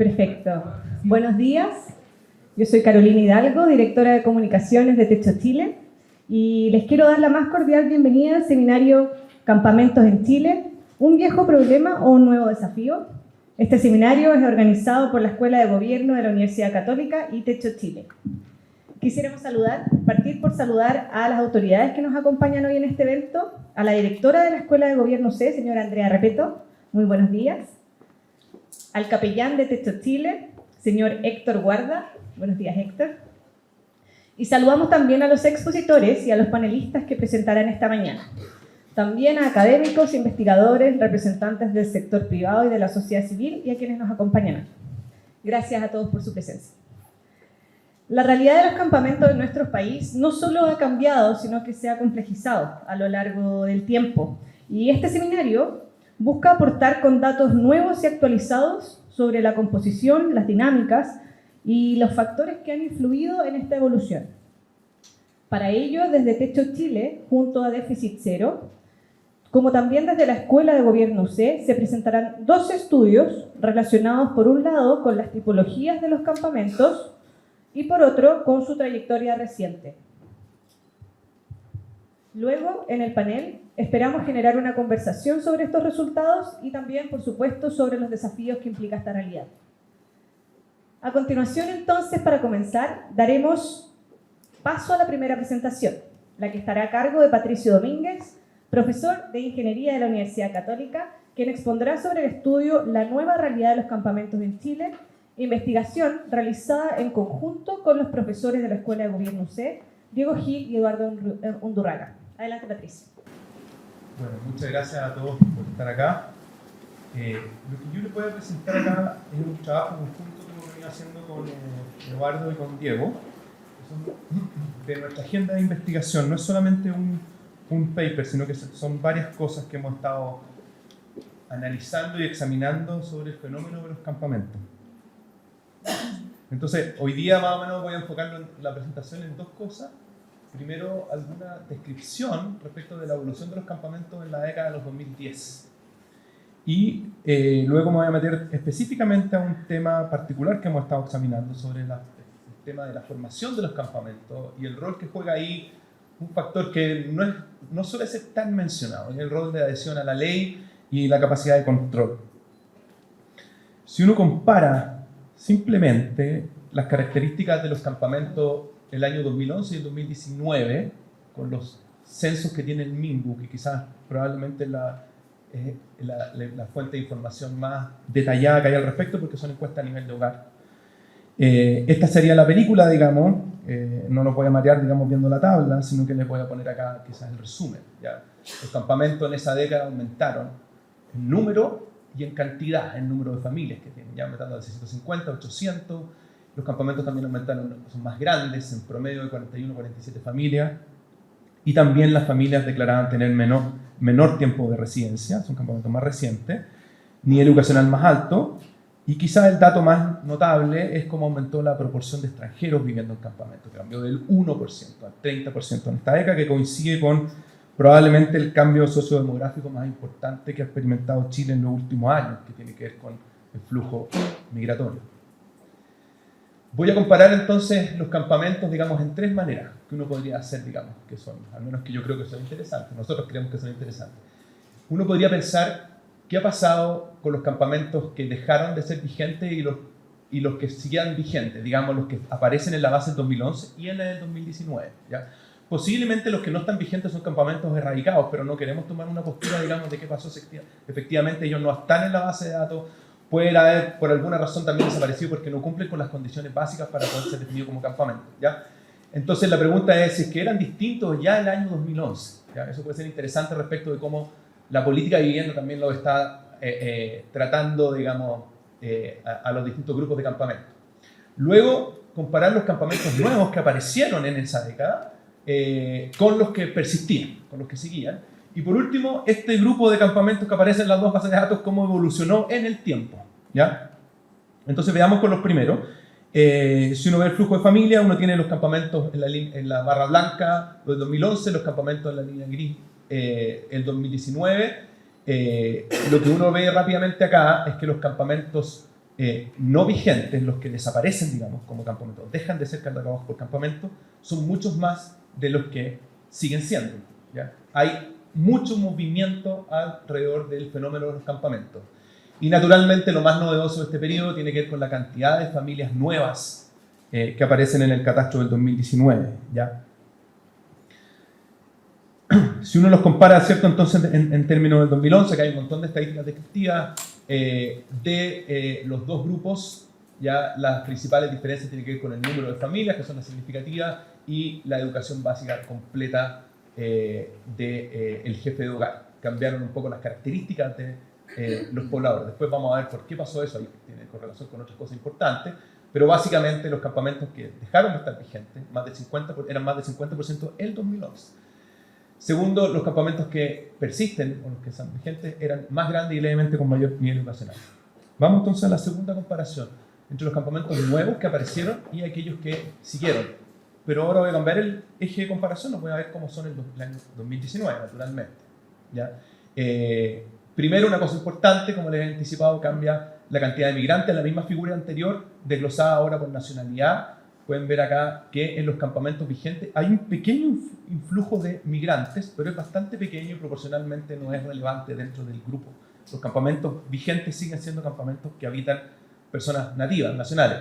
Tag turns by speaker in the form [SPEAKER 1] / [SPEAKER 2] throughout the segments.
[SPEAKER 1] Perfecto. Buenos días. Yo soy Carolina Hidalgo, directora de comunicaciones de Techo Chile, y les quiero dar la más cordial bienvenida al seminario Campamentos en Chile, un viejo problema o un nuevo desafío. Este seminario es organizado por la Escuela de Gobierno de la Universidad Católica y Techo Chile. Quisiéramos partir por saludar a las autoridades que nos acompañan hoy en este evento, a la directora de la Escuela de Gobierno C, señora Andrea Repeto, muy buenos días, al capellán de Techo Chile, señor Héctor Guarda, buenos días Héctor, y saludamos también a los expositores y a los panelistas que presentarán esta mañana, también a académicos, investigadores, representantes del sector privado y de la sociedad civil y a quienes nos acompañan. Gracias a todos por su presencia. La realidad de los campamentos en nuestro país no solo ha cambiado, sino que se ha complejizado a lo largo del tiempo. Y este seminario busca aportar con datos nuevos y actualizados sobre la composición, las dinámicas y los factores que han influido en esta evolución. Para ello, desde Techo Chile, junto a Déficit Cero, como también desde la Escuela de Gobierno UC, se presentarán dos estudios relacionados, por un lado, con las tipologías de los campamentos y, por otro, con su trayectoria reciente. Luego, en el panel, esperamos generar una conversación sobre estos resultados y también, por supuesto, sobre los desafíos que implica esta realidad. A continuación, entonces, para comenzar, daremos paso a la primera presentación, la que estará a cargo de Patricio Domínguez, profesor de Ingeniería de la Universidad Católica, quien expondrá sobre el estudio La nueva realidad de los campamentos en Chile, investigación realizada en conjunto con los profesores de la Escuela de Gobierno UC, Diego Gil y Eduardo Undurraga. Adelante, Patricio.
[SPEAKER 2] Bueno, muchas gracias a todos por estar acá. Lo que yo les voy a presentar acá es un trabajo conjunto que hemos venido haciendo con Eduardo y con Diego, que son de nuestra agenda de investigación. No es solamente un paper, sino que son varias cosas que hemos estado analizando y examinando sobre el fenómeno de los campamentos. Entonces, hoy día más o menos voy a enfocar la presentación en dos cosas. Primero, alguna descripción respecto de la evolución de los campamentos en la década de los 2010. Y luego me voy a meter específicamente a un tema particular que hemos estado examinando sobre el tema de la formación de los campamentos y el rol que juega ahí un factor que no suele ser tan mencionado, es el rol de adhesión a la ley y la capacidad de control. Si uno compara simplemente las características de los campamentos del año 2011 y el 2019 con los censos que tiene el MINBU, que quizás probablemente la fuente de información más detallada que hay al respecto, porque son encuestas a nivel de hogar. Esta sería la película, digamos. No los voy a marear, digamos, viendo la tabla, sino que les voy a poner acá quizás el resumen. ¿Ya? Los campamentos en esa década aumentaron en número y en cantidad, en número de familias que tienen, ya aumentando de 650 a 800. Los campamentos también aumentaron, son más grandes, en promedio de 41 a 47 familias. Y también las familias declaraban tener menor tiempo de residencia, son campamentos más recientes, nivel educacional más alto. Y quizás el dato más notable es cómo aumentó la proporción de extranjeros viviendo en campamentos, que cambió del 1% al 30% en esta década, que coincide con probablemente el cambio sociodemográfico más importante que ha experimentado Chile en los últimos años, que tiene que ver con el flujo migratorio. Voy a comparar entonces los campamentos, digamos, en tres maneras que uno podría hacer, digamos, que son, al menos que yo creo que son interesantes, nosotros creemos que son interesantes. Uno podría pensar qué ha pasado con los campamentos que dejaron de ser vigentes y los que siguen vigentes, digamos, los que aparecen en la base del 2011 y en el 2019, ¿ya? Posiblemente los que no están vigentes son campamentos erradicados, pero no queremos tomar una postura, digamos, de qué pasó. Efectivamente, ellos no están en la base de datos, pueden haber por alguna razón también desaparecido porque no cumplen con las condiciones básicas para poder ser definidos como campamentos, ¿ya? Entonces la pregunta es si es que eran distintos ya en el año 2011, ¿ya? Eso puede ser interesante respecto de cómo la política de vivienda también lo está tratando, digamos, a los distintos grupos de campamentos. Luego, comparar los campamentos nuevos que aparecieron en esa década con los que persistían, con los que seguían. Y por último, este grupo de campamentos que aparecen en las dos bases de datos, cómo evolucionó en el tiempo, ¿ya? Entonces veamos con los primeros. Si uno ve el flujo de familia, uno tiene los campamentos en la barra blanca, los del 2011, los campamentos en la línea gris, el 2019. Lo que uno ve rápidamente acá es que los campamentos no vigentes, los que desaparecen, digamos, como campamentos, dejan de ser catalogados por campamento, son muchos más de los que siguen siendo, ¿ya? Hay mucho movimiento alrededor del fenómeno de los campamentos. Y naturalmente lo más novedoso de este periodo tiene que ver con la cantidad de familias nuevas que aparecen en el catastro del 2019, ¿ya? Si uno los compara, ¿cierto? Entonces, en términos del 2011, que hay un montón de estadísticas descriptivas de los dos grupos, ya las principales diferencias tienen que ver con el número de familias, que son las significativas, y la educación básica completa del jefe de hogar. Cambiaron un poco las características de los pobladores. Después vamos a ver por qué pasó eso, ahí tiene correlación con otras cosas importantes, pero básicamente los campamentos que dejaron de estar vigentes eran más del 50% el 2011. Segundo, los campamentos que persisten o los que están vigentes eran más grandes y levemente con mayor nivel educacional. Vamos entonces a la segunda comparación entre los campamentos nuevos que aparecieron y aquellos que siguieron. Pero ahora voy a cambiar el eje de comparación, nos voy a ver cómo son en el año 2019, naturalmente, ¿ya? Primero, una cosa importante, como les he anticipado, cambia la cantidad de migrantes. La misma figura anterior, desglosada ahora por nacionalidad. Pueden ver acá que en los campamentos vigentes hay un pequeño influjo de migrantes, pero es bastante pequeño y proporcionalmente no es relevante dentro del grupo. Los campamentos vigentes siguen siendo campamentos que habitan personas nativas, nacionales.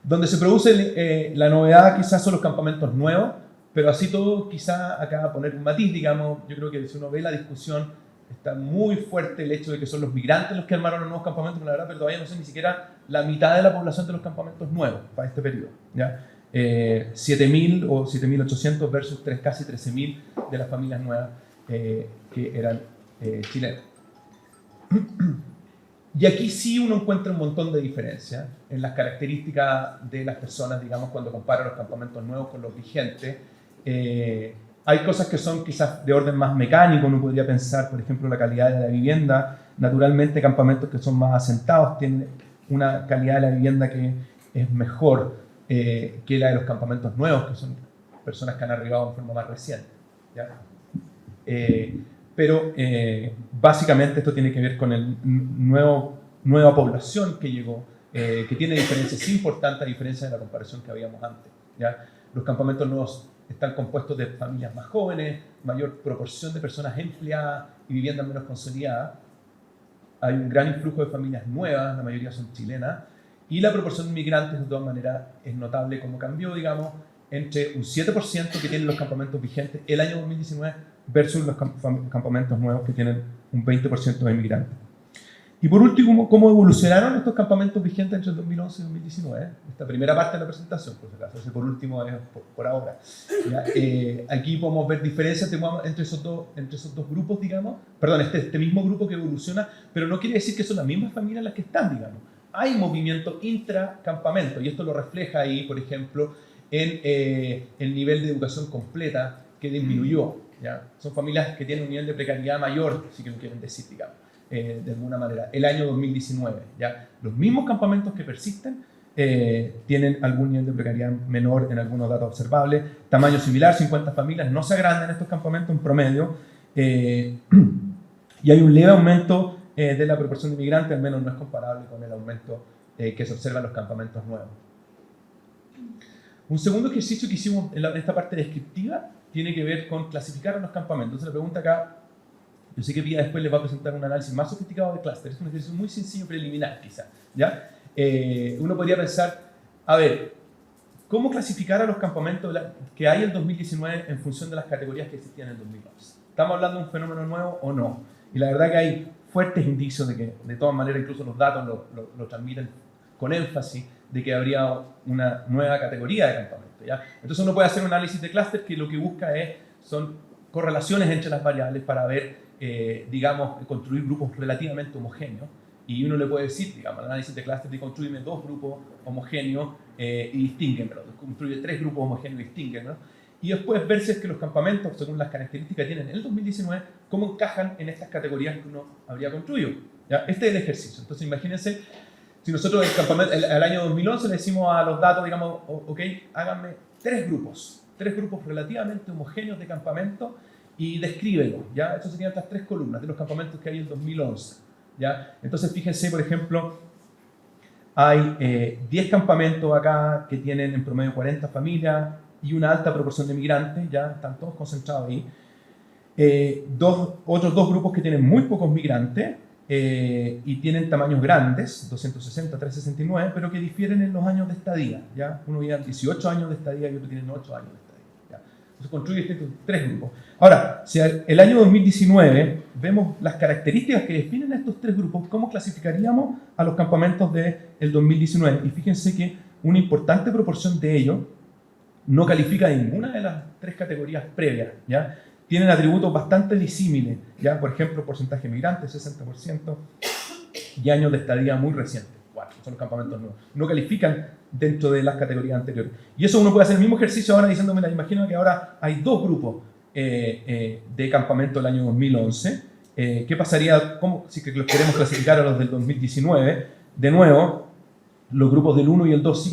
[SPEAKER 2] Donde se produce la novedad quizás son los campamentos nuevos, pero así todo, quizás acá poner un matiz, digamos, yo creo que si uno ve la discusión, está muy fuerte el hecho de que son los migrantes los que armaron los nuevos campamentos, pero la verdad, pero todavía no sé ni siquiera la mitad de la población de los campamentos nuevos para este periodo, ¿ya? 7.000 o 7.800 versus casi 13.000 de las familias nuevas que eran chilenas. Y aquí sí uno encuentra un montón de diferencias en las características de las personas, digamos, cuando compara los campamentos nuevos con los vigentes. Hay cosas que son quizás de orden más mecánico, uno podría pensar, por ejemplo, la calidad de la vivienda. Naturalmente, campamentos que son más asentados tienen una calidad de la vivienda que es mejor que la de los campamentos nuevos, que son personas que han arribado en forma más reciente, ¿ya? Pero básicamente esto tiene que ver con el nueva población que llegó, que tiene diferencias importantes a diferencia de la comparación que habíamos antes, ¿ya? Los campamentos nuevos están compuestos de familias más jóvenes, mayor proporción de personas empleadas y viviendas menos consolidadas. Hay un gran influjo de familias nuevas, la mayoría son chilenas, y la proporción de migrantes de todas maneras es notable como cambió, digamos, entre un 7% que tienen los campamentos vigentes el año 2019 versus los campamentos nuevos que tienen un 20% de migrantes. Y por último, ¿cómo evolucionaron estos campamentos vigentes entre el 2011 y 2019? Esta primera parte de la presentación, por si acaso, ese por último es por ahora. ¿Ya? Aquí podemos ver diferencias entre esos dos grupos, digamos. Perdón, este mismo grupo que evoluciona, pero no quiere decir que son las mismas familias las que están, digamos. Hay movimiento intracampamento, y esto lo refleja ahí, por ejemplo, en el nivel de educación completa que disminuyó, ¿ya? Son familias que tienen un nivel de precariedad mayor, si que lo quieren decir, digamos. De alguna manera, el año 2019. ¿Ya? Los mismos campamentos que persisten tienen algún nivel de precariedad menor en algunos datos observables, tamaño similar, 50 familias, no se agrandan estos campamentos en promedio, y hay un leve aumento de la proporción de migrantes, al menos no es comparable con el aumento que se observa en los campamentos nuevos. Un segundo ejercicio que hicimos en esta parte descriptiva tiene que ver con clasificar a los campamentos. Entonces la pregunta acá, yo sé que Pía después les va a presentar un análisis más sofisticado de clúster. Es un ejercicio muy sencillo, preliminar quizá, ¿ya? Uno podría pensar, a ver, ¿cómo clasificar a los campamentos que hay en 2019 en función de las categorías que existían en 2011? ¿Estamos hablando de un fenómeno nuevo o no? Y la verdad que hay fuertes indicios de que, de todas maneras, incluso los datos lo transmiten con énfasis, de que habría una nueva categoría de campamento, ¿ya? Entonces uno puede hacer un análisis de clúster que lo que busca son correlaciones entre las variables para ver, digamos, construir grupos relativamente homogéneos. Y uno le puede decir, digamos, el análisis de clúster de construirme dos grupos homogéneos y distínguenlos, construye tres grupos homogéneos y distínguenlos, y después ver si es que los campamentos, según las características que tienen en el 2019, cómo encajan en estas categorías que uno habría construido, ¿ya? Este es el ejercicio. Entonces imagínense, si nosotros el año 2011 le decimos a los datos, digamos, ok, háganme tres grupos relativamente homogéneos de campamento y descríbelo, ¿ya? Eso serían estas tres columnas de los campamentos que hay en 2011, ¿ya? Entonces fíjense, por ejemplo, Hay 10 campamentos acá que tienen en promedio 40 familias y una alta proporción de migrantes, ya están todos concentrados ahí. Otros dos grupos que tienen muy pocos migrantes y tienen tamaños grandes, 260, 369, pero que difieren en los años de estadía. ¿Ya? Uno tiene 18 años de estadía y otro tiene 8 años de estadía. ¿Ya? Entonces construye estos tres grupos. Ahora, si el año 2019 vemos las características que definen a estos tres grupos, ¿cómo clasificaríamos a los campamentos del 2019? Y fíjense que una importante proporción de ellos no califica ninguna de las tres categorías previas, ¿ya? Tienen atributos bastante disímiles, ¿ya? Por ejemplo, porcentaje migrante, 60%, y años de estadía muy recientes, 4, son los campamentos nuevos. No califican dentro de las categorías anteriores. Y eso uno puede hacer el mismo ejercicio ahora diciéndome, imagino que ahora hay dos grupos de campamento del año 2011. ¿Qué pasaría si que los queremos clasificar a los del 2019? De nuevo, los grupos del 1 y el 2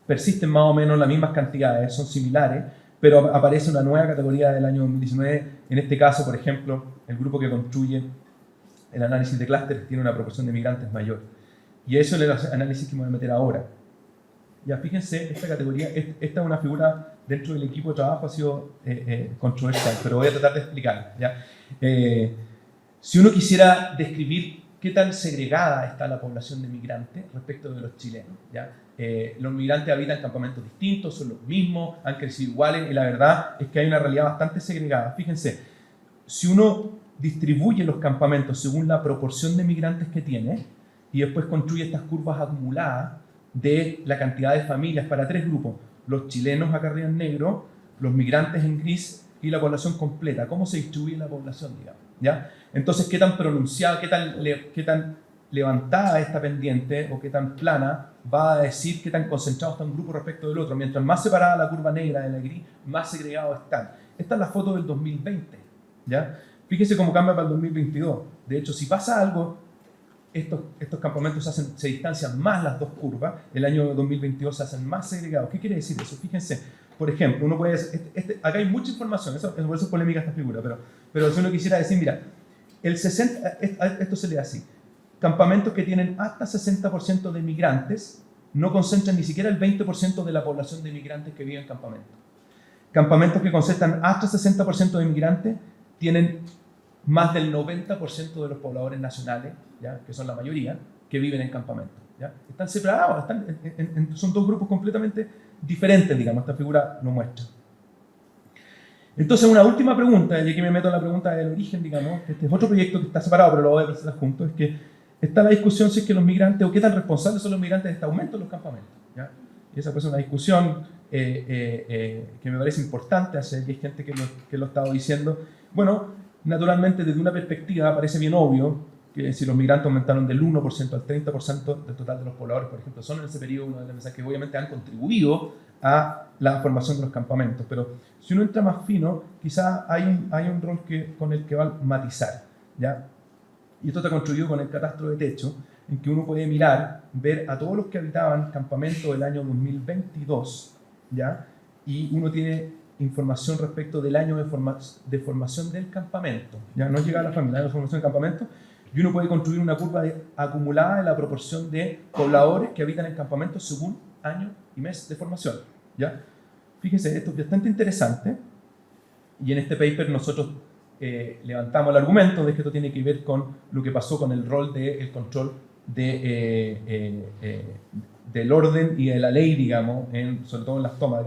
[SPEAKER 2] persisten más o menos las mismas cantidades, son similares, pero aparece una nueva categoría del año 2019. En este caso, por ejemplo, el grupo que construye el análisis de clústeres tiene una proporción de migrantes mayor. Y eso es el análisis que me voy a meter ahora. Ya, fíjense, esta categoría, esta es una figura dentro del equipo de trabajo, ha sido controversial, pero voy a tratar de explicarla. ¿Ya? Si uno quisiera describir qué tan segregada está la población de migrantes respecto de los chilenos, ¿ya? Los migrantes habitan campamentos distintos, son los mismos, han crecido iguales, y la verdad es que hay una realidad bastante segregada. Fíjense, si uno distribuye los campamentos según la proporción de migrantes que tiene, y después construye estas curvas acumuladas de la cantidad de familias para tres grupos, los chilenos acá arriba en negro, los migrantes en gris y la población completa, ¿cómo se distribuye la población, digamos? ¿Ya? Entonces, ¿qué tan pronunciada, qué tan levantada esta pendiente o qué tan plana va a decir qué tan concentrado está un grupo respecto del otro? Mientras más separada la curva negra de la gris, más segregados están. Esta es la foto del 2020, ¿ya? Fíjese cómo cambia para el 2022. De hecho, si pasa algo, estos campamentos se distancian más las dos curvas. El año 2022 se hacen más segregados. ¿Qué quiere decir eso? Fíjense, por ejemplo, uno puede... acá hay mucha información, por eso es polémica esta figura, pero si uno quisiera decir, mira, esto se lee así: campamentos que tienen hasta 60% de migrantes no concentran ni siquiera el 20% de la población de migrantes que vive en campamentos. Campamentos que concentran hasta 60% de migrantes tienen más del 90% de los pobladores nacionales, ¿ya? Que son la mayoría, que viven en campamentos. ¿Ya? Están separados, son dos grupos completamente diferentes, digamos, esta figura lo muestra. Entonces, una última pregunta, y aquí me meto en la pregunta del origen, digamos, este es otro proyecto que está separado, pero lo voy a presentar juntos, es que está la discusión si es que los migrantes, o qué tan responsables son los migrantes de este aumento en los campamentos. ¿Ya? Y esa pues es una discusión que me parece importante hacer, y hay gente que lo ha estado diciendo. Bueno, naturalmente, desde una perspectiva parece bien obvio que si los migrantes aumentaron del 1% al 30% del total de los pobladores, por ejemplo, son en ese periodo uno de los mensajes que obviamente han contribuido a la formación de los campamentos. Pero si uno entra más fino, quizás hay un rol con el que va a matizar, ¿ya? Y esto está construido con el catastro de techo, en que uno puede mirar, ver a todos los que habitaban campamentos del año 2022, ¿ya? Y uno tiene información respecto del año de formación del campamento, ya no llega a la familia, de formación del campamento, y uno puede construir una curva acumulada de la proporción de pobladores que habitan en campamentos según año y mes de formación, ¿ya? Fíjense, esto es bastante interesante, y en este paper nosotros levantamos el argumento de que esto tiene que ver con lo que pasó con el rol del control del orden y de la ley, digamos, sobre todo en las tomas. O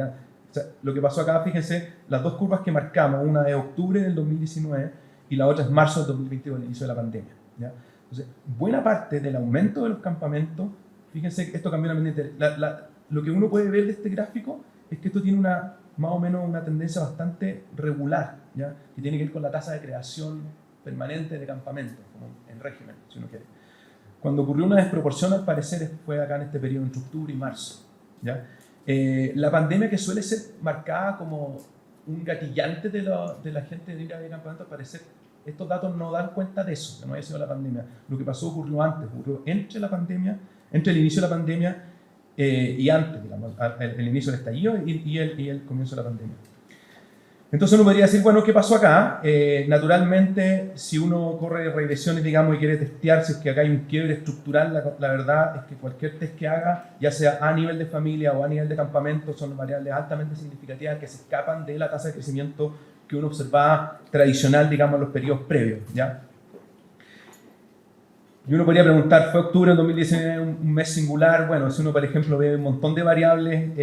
[SPEAKER 2] sea, lo que pasó acá, fíjense, las dos curvas que marcamos, una es octubre del 2019 y la otra es marzo del 2022, el inicio de la pandemia, ¿ya? Entonces, buena parte del aumento de los campamentos, fíjense que esto cambió la pendiente. Lo que uno puede ver de este gráfico es que esto tiene más o menos una tendencia bastante regular, ¿ya? Que tiene que ver con la tasa de creación permanente de campamentos, como en régimen, si uno quiere. Cuando ocurrió una desproporción, al parecer, fue acá en este periodo entre octubre y marzo, ¿ya? La pandemia, que suele ser marcada como un gatillante de la gente de ir a campamentos, al parecer estos datos no dan cuenta de eso, que no haya sido la pandemia. Lo que pasó ocurrió antes, ocurrió entre el inicio de la pandemia y antes, digamos, el inicio del estallido y el comienzo de la pandemia. Entonces uno podría decir, bueno, ¿qué pasó acá? Naturalmente, si uno corre regresiones, digamos, y quiere testear si es que acá hay un quiebre estructural, la verdad es que cualquier test que haga, ya sea a nivel de familia o a nivel de campamento, son variables altamente significativas que se escapan de la tasa de crecimiento que uno observaba tradicional, digamos, en los periodos previos, ¿ya? Y uno podría preguntar, ¿fue octubre del 2019 un mes singular? Bueno, si uno, por ejemplo, ve un montón de variables,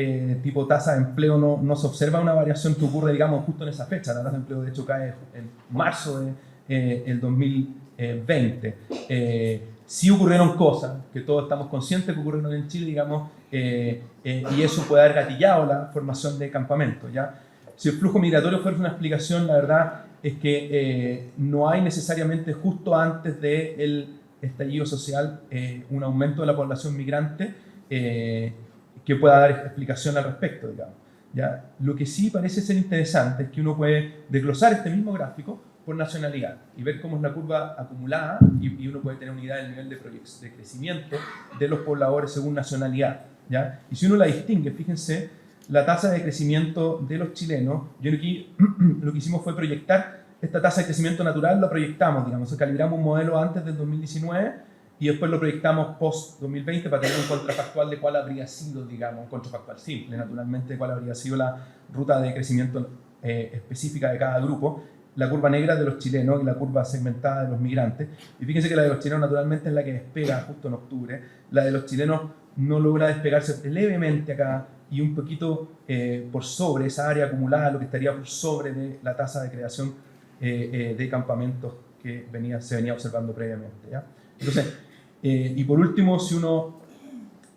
[SPEAKER 2] tipo tasa de empleo, no se observa una variación que ocurre, digamos, justo en esa fecha. La tasa de empleo, de hecho, cae en marzo del 2020. Sí ocurrieron cosas, que todos estamos conscientes que ocurrieron en Chile, digamos, y eso puede haber gatillado la formación de campamentos, ¿ya? Si el flujo migratorio fuera una explicación, la verdad es que no hay necesariamente justo antes del estallido social un aumento de la población migrante que pueda dar explicación al respecto, digamos. ¿Ya? Lo que sí parece ser interesante es que uno puede desglosar este mismo gráfico por nacionalidad y ver cómo es la curva acumulada y uno puede tener una idea del nivel de crecimiento de los pobladores según nacionalidad, ¿ya? Y si uno la distingue, fíjense, la tasa de crecimiento de los chilenos, yo aquí lo que hicimos fue proyectar esta tasa de crecimiento natural, lo proyectamos, digamos, calibramos un modelo antes del 2019 y después lo proyectamos post-2020 para tener un contrafactual de cuál habría sido, digamos, un contrafactual simple, naturalmente, de cuál habría sido la ruta de crecimiento específica de cada grupo, la curva negra de los chilenos y la curva segmentada de los migrantes. Y fíjense que la de los chilenos naturalmente es la que despega justo en octubre, la de los chilenos no logra despegarse levemente acá y un poquito por sobre esa área acumulada, lo que estaría por sobre de la tasa de creación de campamentos que se venía observando previamente, ¿ya? Entonces, y por último, si uno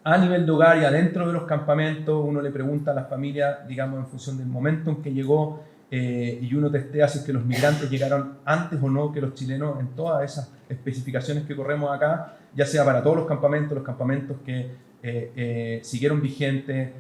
[SPEAKER 2] a nivel de hogar y adentro de los campamentos, uno le pregunta a las familias, digamos, en función del momento en que llegó y uno testea si es que los migrantes llegaron antes o no que los chilenos en todas esas especificaciones que corremos acá, ya sea para todos los campamentos que siguieron vigentes,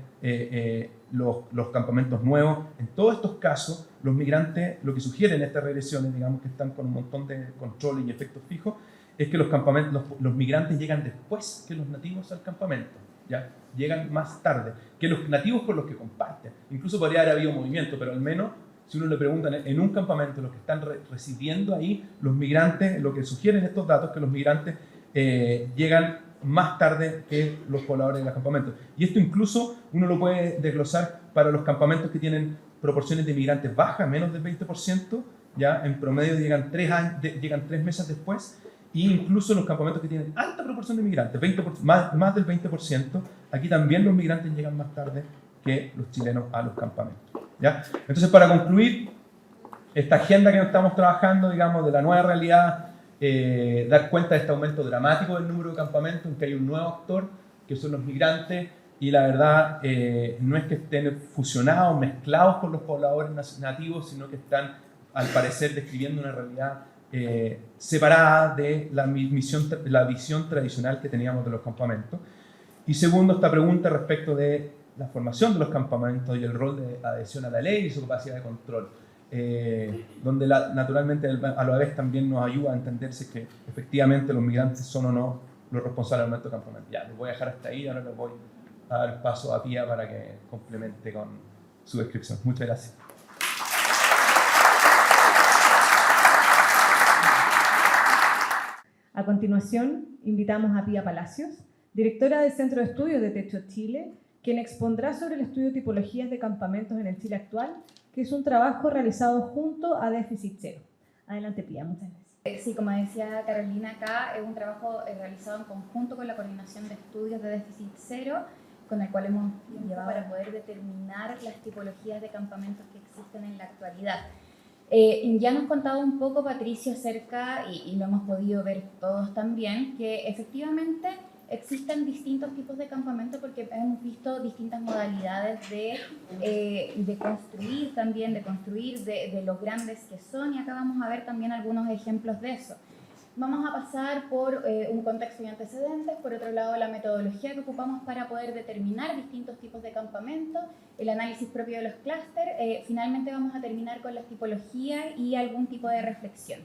[SPEAKER 2] los campamentos nuevos. En todos estos casos, los migrantes, lo que sugieren estas regresiones, digamos que están con un montón de controles y efectos fijos, es que los migrantes llegan después que los nativos al campamento, ¿ya? Llegan más tarde que los nativos con los que comparten. Incluso podría haber habido movimiento, pero al menos, si uno le pregunta en un campamento, los que están residiendo ahí, los migrantes, lo que sugieren estos datos es que los migrantes llegan más tarde que los pobladores de los campamentos. Y esto incluso uno lo puede desglosar para los campamentos que tienen proporciones de migrantes bajas, menos del 20%, ya en promedio llegan 3 meses después, e incluso los campamentos que tienen alta proporción de migrantes, más del 20%, aquí también los migrantes llegan más tarde que los chilenos a los campamentos, ¿ya? Entonces, para concluir, esta agenda que estamos trabajando, digamos, de la nueva realidad, dar cuenta de este aumento dramático del número de campamentos, en que hay un nuevo actor, que son los migrantes, y la verdad no es que estén fusionados, mezclados con los pobladores nativos, sino que están, al parecer, describiendo una realidad separada de la visión tradicional que teníamos de los campamentos. Y segundo, esta pregunta respecto de la formación de los campamentos y el rol de adhesión a la ley y su capacidad de control, donde naturalmente a la vez también nos ayuda a entender si que efectivamente los migrantes son o no los responsables del aumento de campamentos. Ya, les voy a dejar hasta ahí, ahora les voy a dar paso a Pía para que complemente con su descripción. Muchas gracias.
[SPEAKER 1] A continuación, invitamos a Pía Palacios, directora del Centro de Estudios de Techo Chile, quien expondrá sobre el estudio de tipologías de campamentos en el Chile actual, que es un trabajo realizado junto a Déficit Cero. Adelante, Pía, muchas gracias.
[SPEAKER 3] Sí, como decía Carolina acá, es un trabajo realizado en conjunto con la Coordinación de Estudios de Déficit Cero, con el cual hemos llevado para poder determinar las tipologías de campamentos que existen en la actualidad. Ya nos contaba un poco Patricio acerca, y lo hemos podido ver todos también, que efectivamente existen distintos tipos de campamentos porque hemos visto distintas modalidades de construir también, de los grandes que son, y acá vamos a ver también algunos ejemplos de eso. Vamos a pasar por un contexto y antecedentes, por otro lado la metodología que ocupamos para poder determinar distintos tipos de campamentos, el análisis propio de los clústeres, finalmente vamos a terminar con las tipologías y algún tipo de reflexión.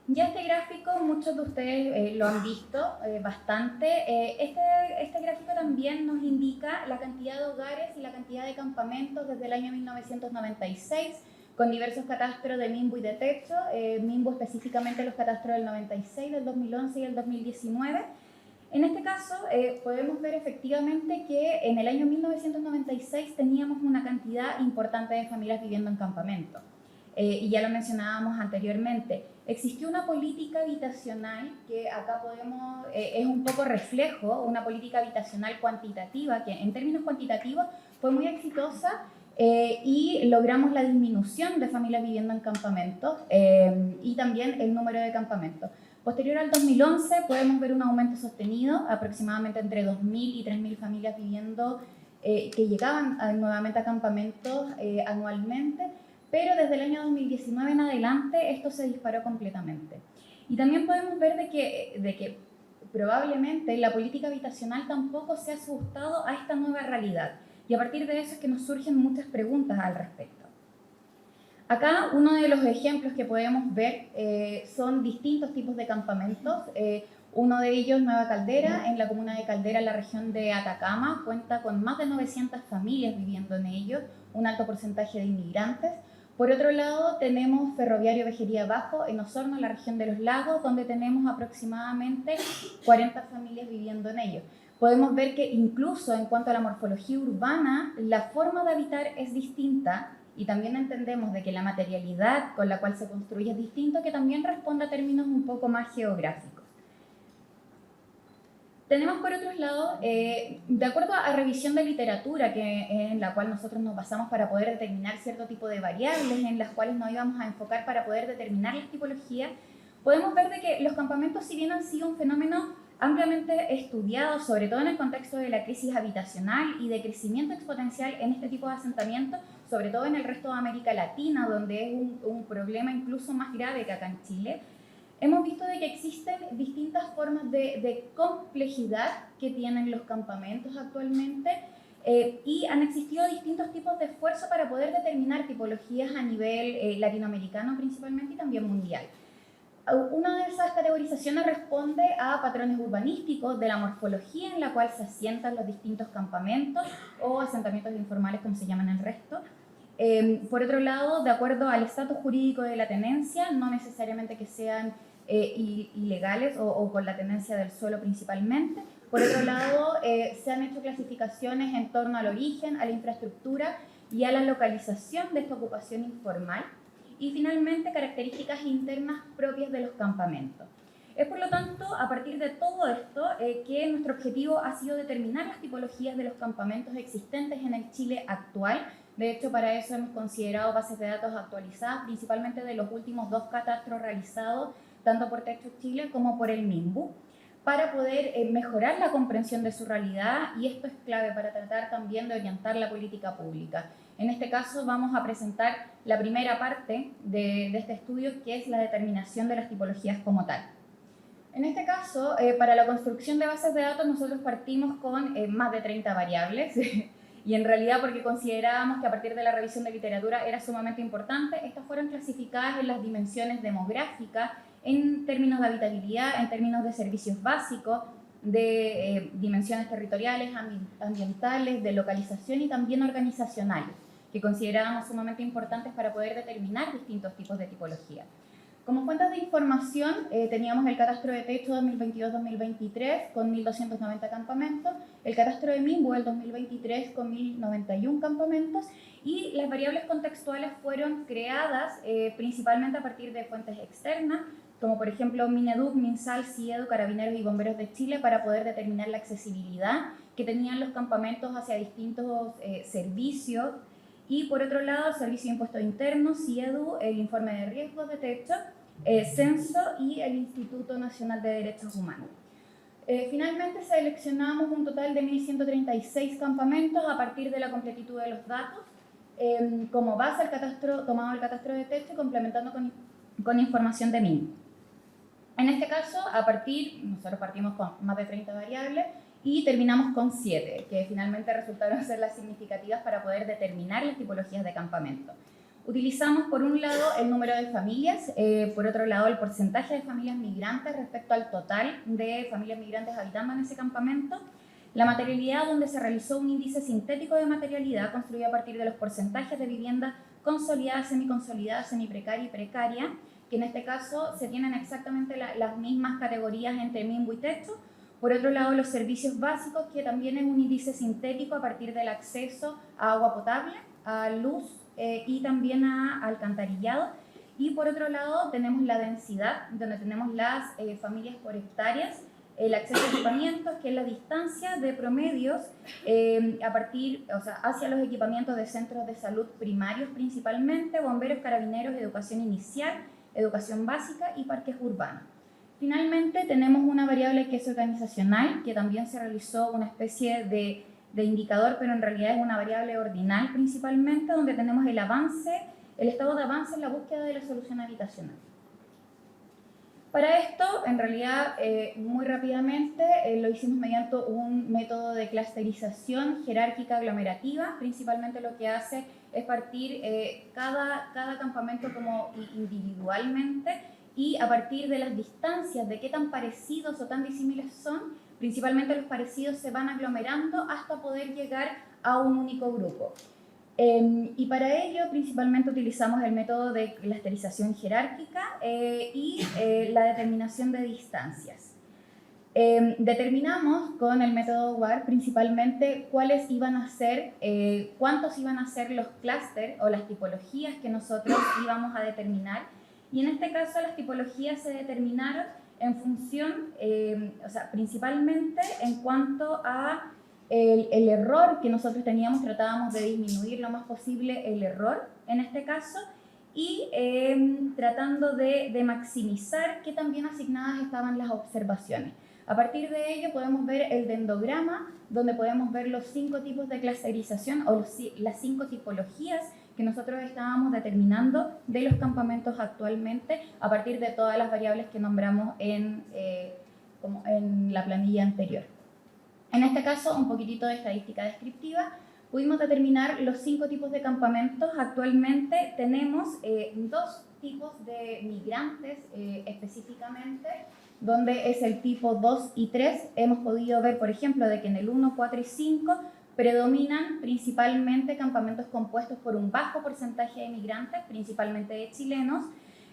[SPEAKER 3] Ya este gráfico, muchos de ustedes lo han visto bastante. Este gráfico también nos indica la cantidad de hogares y la cantidad de campamentos desde el año 1996, con diversos catastros de MIMBU y de techo, MIMBU específicamente los catastros del 96, del 2011 y el 2019. En este caso, podemos ver efectivamente que en el año 1996 teníamos una cantidad importante de familias viviendo en campamento. Y ya lo mencionábamos anteriormente, existió una política habitacional que acá podemos, es un poco reflejo, una política habitacional cuantitativa que en términos cuantitativos fue muy exitosa y logramos la disminución de familias viviendo en campamentos y también el número de campamentos. Posterior al 2011 podemos ver un aumento sostenido, aproximadamente entre 2.000 y 3.000 familias viviendo que llegaban nuevamente a campamentos anualmente, pero desde el año 2019 en adelante esto se disparó completamente. Y también podemos ver de que probablemente la política habitacional tampoco se ha ajustado a esta nueva realidad. Y a partir de eso es que nos surgen muchas preguntas al respecto. Acá uno de los ejemplos que podemos ver son distintos tipos de campamentos. Uno de ellos, Nueva Caldera, en la comuna de Caldera, en la región de Atacama, cuenta con más de 900 familias viviendo en ellos, un alto porcentaje de inmigrantes. Por otro lado, tenemos Ferroviario Vejería Bajo en Osorno, en la región de Los Lagos, donde tenemos aproximadamente 40 familias viviendo en ellos. Podemos ver que incluso en cuanto a la morfología urbana, la forma de habitar es distinta y también entendemos de que la materialidad con la cual se construye es distinto, que también responde a términos un poco más geográficos. Tenemos por otro lado, de acuerdo a revisión de literatura en la cual nosotros nos basamos para poder determinar cierto tipo de variables en las cuales nos íbamos a enfocar para poder determinar las tipologías, podemos ver de que los campamentos, si bien han sido un fenómeno ampliamente estudiado, sobre todo en el contexto de la crisis habitacional y de crecimiento exponencial en este tipo de asentamientos, sobre todo en el resto de América Latina, donde es un problema incluso más grave que acá en Chile, hemos visto de que existen distintas formas de complejidad que tienen los campamentos actualmente y han existido distintos tipos de esfuerzo para poder determinar tipologías a nivel latinoamericano principalmente y también mundial. Una de esas categorizaciones responde a patrones urbanísticos de la morfología en la cual se asientan los distintos campamentos o asentamientos informales como se llaman el resto. Por otro lado, de acuerdo al estatus jurídico de la tenencia, no necesariamente que sean ilegales o con la tenencia del suelo principalmente. Por otro lado, se han hecho clasificaciones en torno al origen, a la infraestructura y a la localización de esta ocupación informal. Y finalmente, características internas propias de los campamentos. Es por lo tanto, a partir de todo esto, que nuestro objetivo ha sido determinar las tipologías de los campamentos existentes en el Chile actual. De hecho, para eso hemos considerado bases de datos actualizadas, principalmente de los últimos 2 catastros realizados, tanto por Techo Chile como por el MIMBU, para poder mejorar la comprensión de su realidad, y esto es clave para tratar también de orientar la política pública. En este caso vamos a presentar la primera parte de este estudio, que es la determinación de las tipologías como tal. En este caso, para la construcción de bases de datos nosotros partimos con más de 30 variables y en realidad porque considerábamos que a partir de la revisión de literatura era sumamente importante, estas fueron clasificadas en las dimensiones demográficas, en términos de habitabilidad, en términos de servicios básicos, de dimensiones territoriales, ambientales, de localización y también organizacionales, que considerábamos sumamente importantes para poder determinar distintos tipos de tipología. Como fuentes de información teníamos el catastro de techo 2022-2023 con 1.290 campamentos, el catastro de MIMBU del 2023 con 1.091 campamentos y las variables contextuales fueron creadas principalmente a partir de fuentes externas, como por ejemplo Mineduc, Minsal, CIEDU, Carabineros y Bomberos de Chile, para poder determinar la accesibilidad que tenían los campamentos hacia distintos servicios. Y por otro lado, el Servicio de Impuestos Internos, CIEDU, el Informe de Riesgos de Techo, Censo y el Instituto Nacional de Derechos Humanos. Finalmente seleccionamos un total de 1.136 campamentos a partir de la completitud de los datos, como base tomado el catastro de techo y complementando con información de MIM. En este caso, nosotros partimos con más de 30 variables y terminamos con 7, que finalmente resultaron ser las significativas para poder determinar las tipologías de campamento. Utilizamos por un lado el número de familias, por otro lado el porcentaje de familias migrantes respecto al total de familias migrantes habitando en ese campamento, la materialidad, donde se realizó un índice sintético de materialidad construido a partir de los porcentajes de viviendas consolidada, semiconsolidada, semiprecaria y precaria, que en este caso se tienen exactamente las mismas categorías entre mínimo y techo. Por otro lado, los servicios básicos, que también es un índice sintético a partir del acceso a agua potable, a luz y también a alcantarillado. Y por otro lado, tenemos la densidad, donde tenemos las familias por hectáreas, el acceso a equipamientos, que es la distancia de promedios hacia los equipamientos de centros de salud primarios principalmente, bomberos, carabineros, educación inicial, educación básica y parques urbanos. Finalmente, tenemos una variable que es organizacional, que también se realizó una especie de indicador, pero en realidad es una variable ordinal principalmente, donde tenemos el estado de avance en la búsqueda de la solución habitacional. Para esto, en realidad, muy rápidamente, lo hicimos mediante un método de clusterización jerárquica aglomerativa. Principalmente lo que hace es partir cada campamento como individualmente, y a partir de las distancias, de qué tan parecidos o tan disímiles son, principalmente los parecidos se van aglomerando hasta poder llegar a un único grupo. Y para ello principalmente utilizamos el método de clusterización jerárquica y la determinación de distancias. Determinamos con el método WAR principalmente cuántos iban a ser los clústeres o las tipologías que nosotros íbamos a determinar, y en este caso las tipologías se determinaron en función, principalmente en cuanto a el error que nosotros teníamos. Tratábamos de disminuir lo más posible el error en este caso, y tratando de maximizar qué tan bien asignadas estaban las observaciones. A partir de ello podemos ver el dendrograma, donde podemos ver los 5 tipos de clusterización o las 5 tipologías que nosotros estábamos determinando de los campamentos actualmente, a partir de todas las variables que nombramos en la planilla anterior. En este caso, un poquitito de estadística descriptiva. Pudimos determinar los 5 tipos de campamentos. Actualmente tenemos 2 tipos de migrantes específicamente, donde es el tipo 2 y 3. Hemos podido ver, por ejemplo, de que en el 1, 4 y 5 predominan principalmente campamentos compuestos por un bajo porcentaje de migrantes, principalmente de chilenos.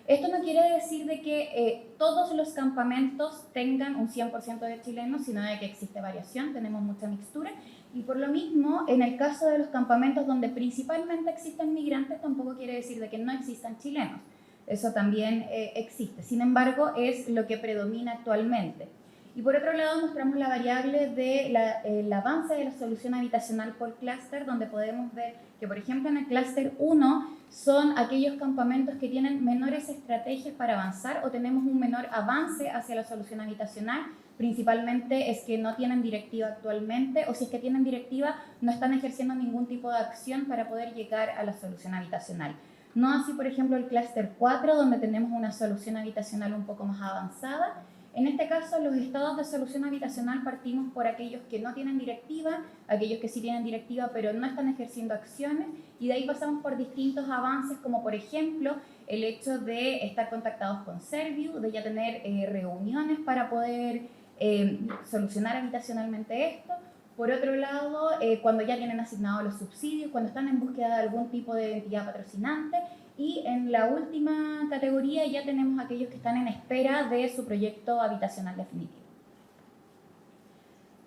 [SPEAKER 3] Esto no quiere decir de que todos los campamentos tengan un 100% de chilenos, sino de que existe variación, tenemos mucha mixtura. Y por lo mismo, en el caso de los campamentos donde principalmente existen migrantes, tampoco quiere decir de que no existan chilenos. Eso también existe. Sin embargo, es lo que predomina actualmente. Y por otro lado, mostramos la variable del avance de la solución habitacional por clúster, donde podemos ver que, por ejemplo, en el clúster 1 son aquellos campamentos que tienen menores estrategias para avanzar, o tenemos un menor avance hacia la solución habitacional. Principalmente es que no tienen directiva actualmente, o si es que tienen directiva, no están ejerciendo ningún tipo de acción para poder llegar a la solución habitacional. No así, por ejemplo, el clúster 4, donde tenemos una solución habitacional un poco más avanzada. En este caso, los estados de solución habitacional partimos por aquellos que no tienen directiva, aquellos que sí tienen directiva pero no están ejerciendo acciones, y de ahí pasamos por distintos avances, como por ejemplo el hecho de estar contactados con Serviu, de ya tener reuniones para poder solucionar habitacionalmente esto. Por otro lado, cuando ya tienen asignados los subsidios, cuando están en búsqueda de algún tipo de entidad patrocinante. Y en la última categoría ya tenemos aquellos que están en espera de su proyecto habitacional definitivo.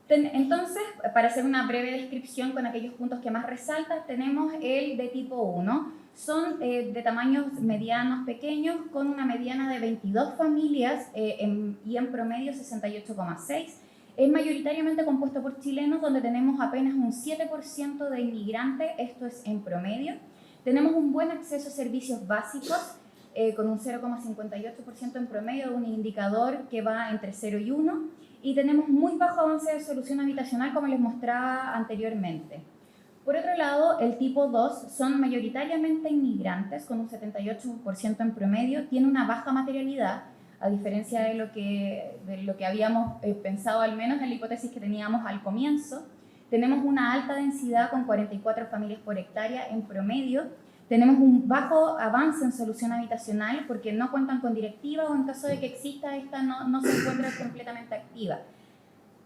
[SPEAKER 3] Entonces, para hacer una breve descripción con aquellos puntos que más resaltan, tenemos el de tipo 1. Son de tamaños medianos, pequeños, con una mediana de 22 familias y en promedio 68,6. Es mayoritariamente compuesto por chilenos, donde tenemos apenas un 7% de inmigrantes, esto es en promedio. Tenemos un buen acceso a servicios básicos, con un 0,58% en promedio, un indicador que va entre 0 y 1, y tenemos muy bajo avance de solución habitacional, como les mostraba anteriormente. Por otro lado, el tipo 2 son mayoritariamente inmigrantes, con un 78% en promedio, tiene una baja materialidad, a diferencia de lo que habíamos pensado, al menos en la hipótesis que teníamos al comienzo. Tenemos una alta densidad con 44 familias por hectárea en promedio. Tenemos un bajo avance en solución habitacional porque no cuentan con directiva, o en caso de que exista, esta no se encuentra completamente activa.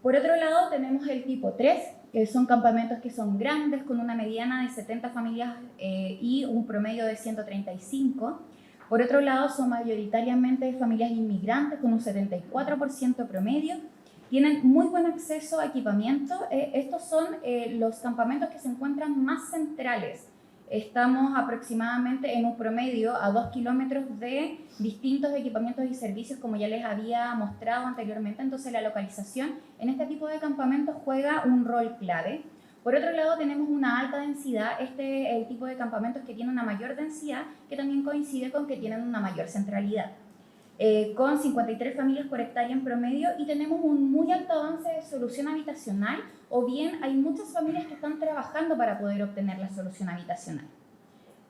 [SPEAKER 3] Por otro lado, tenemos el tipo 3, que son campamentos que son grandes, con una mediana de 70 familias y un promedio de 135. Por otro lado, son mayoritariamente familias inmigrantes, con un 74% promedio. Tienen muy buen acceso a equipamiento. Estos son los campamentos que se encuentran más centrales. Estamos aproximadamente en un promedio a 2 kilómetros de distintos equipamientos y servicios, como ya les había mostrado anteriormente. Entonces, la localización en este tipo de campamentos juega un rol clave. Por otro lado, tenemos una alta densidad. Este es el tipo de campamentos que tiene una mayor densidad, que también coincide con que tienen una mayor centralidad. Con 53 familias por hectárea en promedio, y tenemos un muy alto avance de solución habitacional, o bien hay muchas familias que están trabajando para poder obtener la solución habitacional.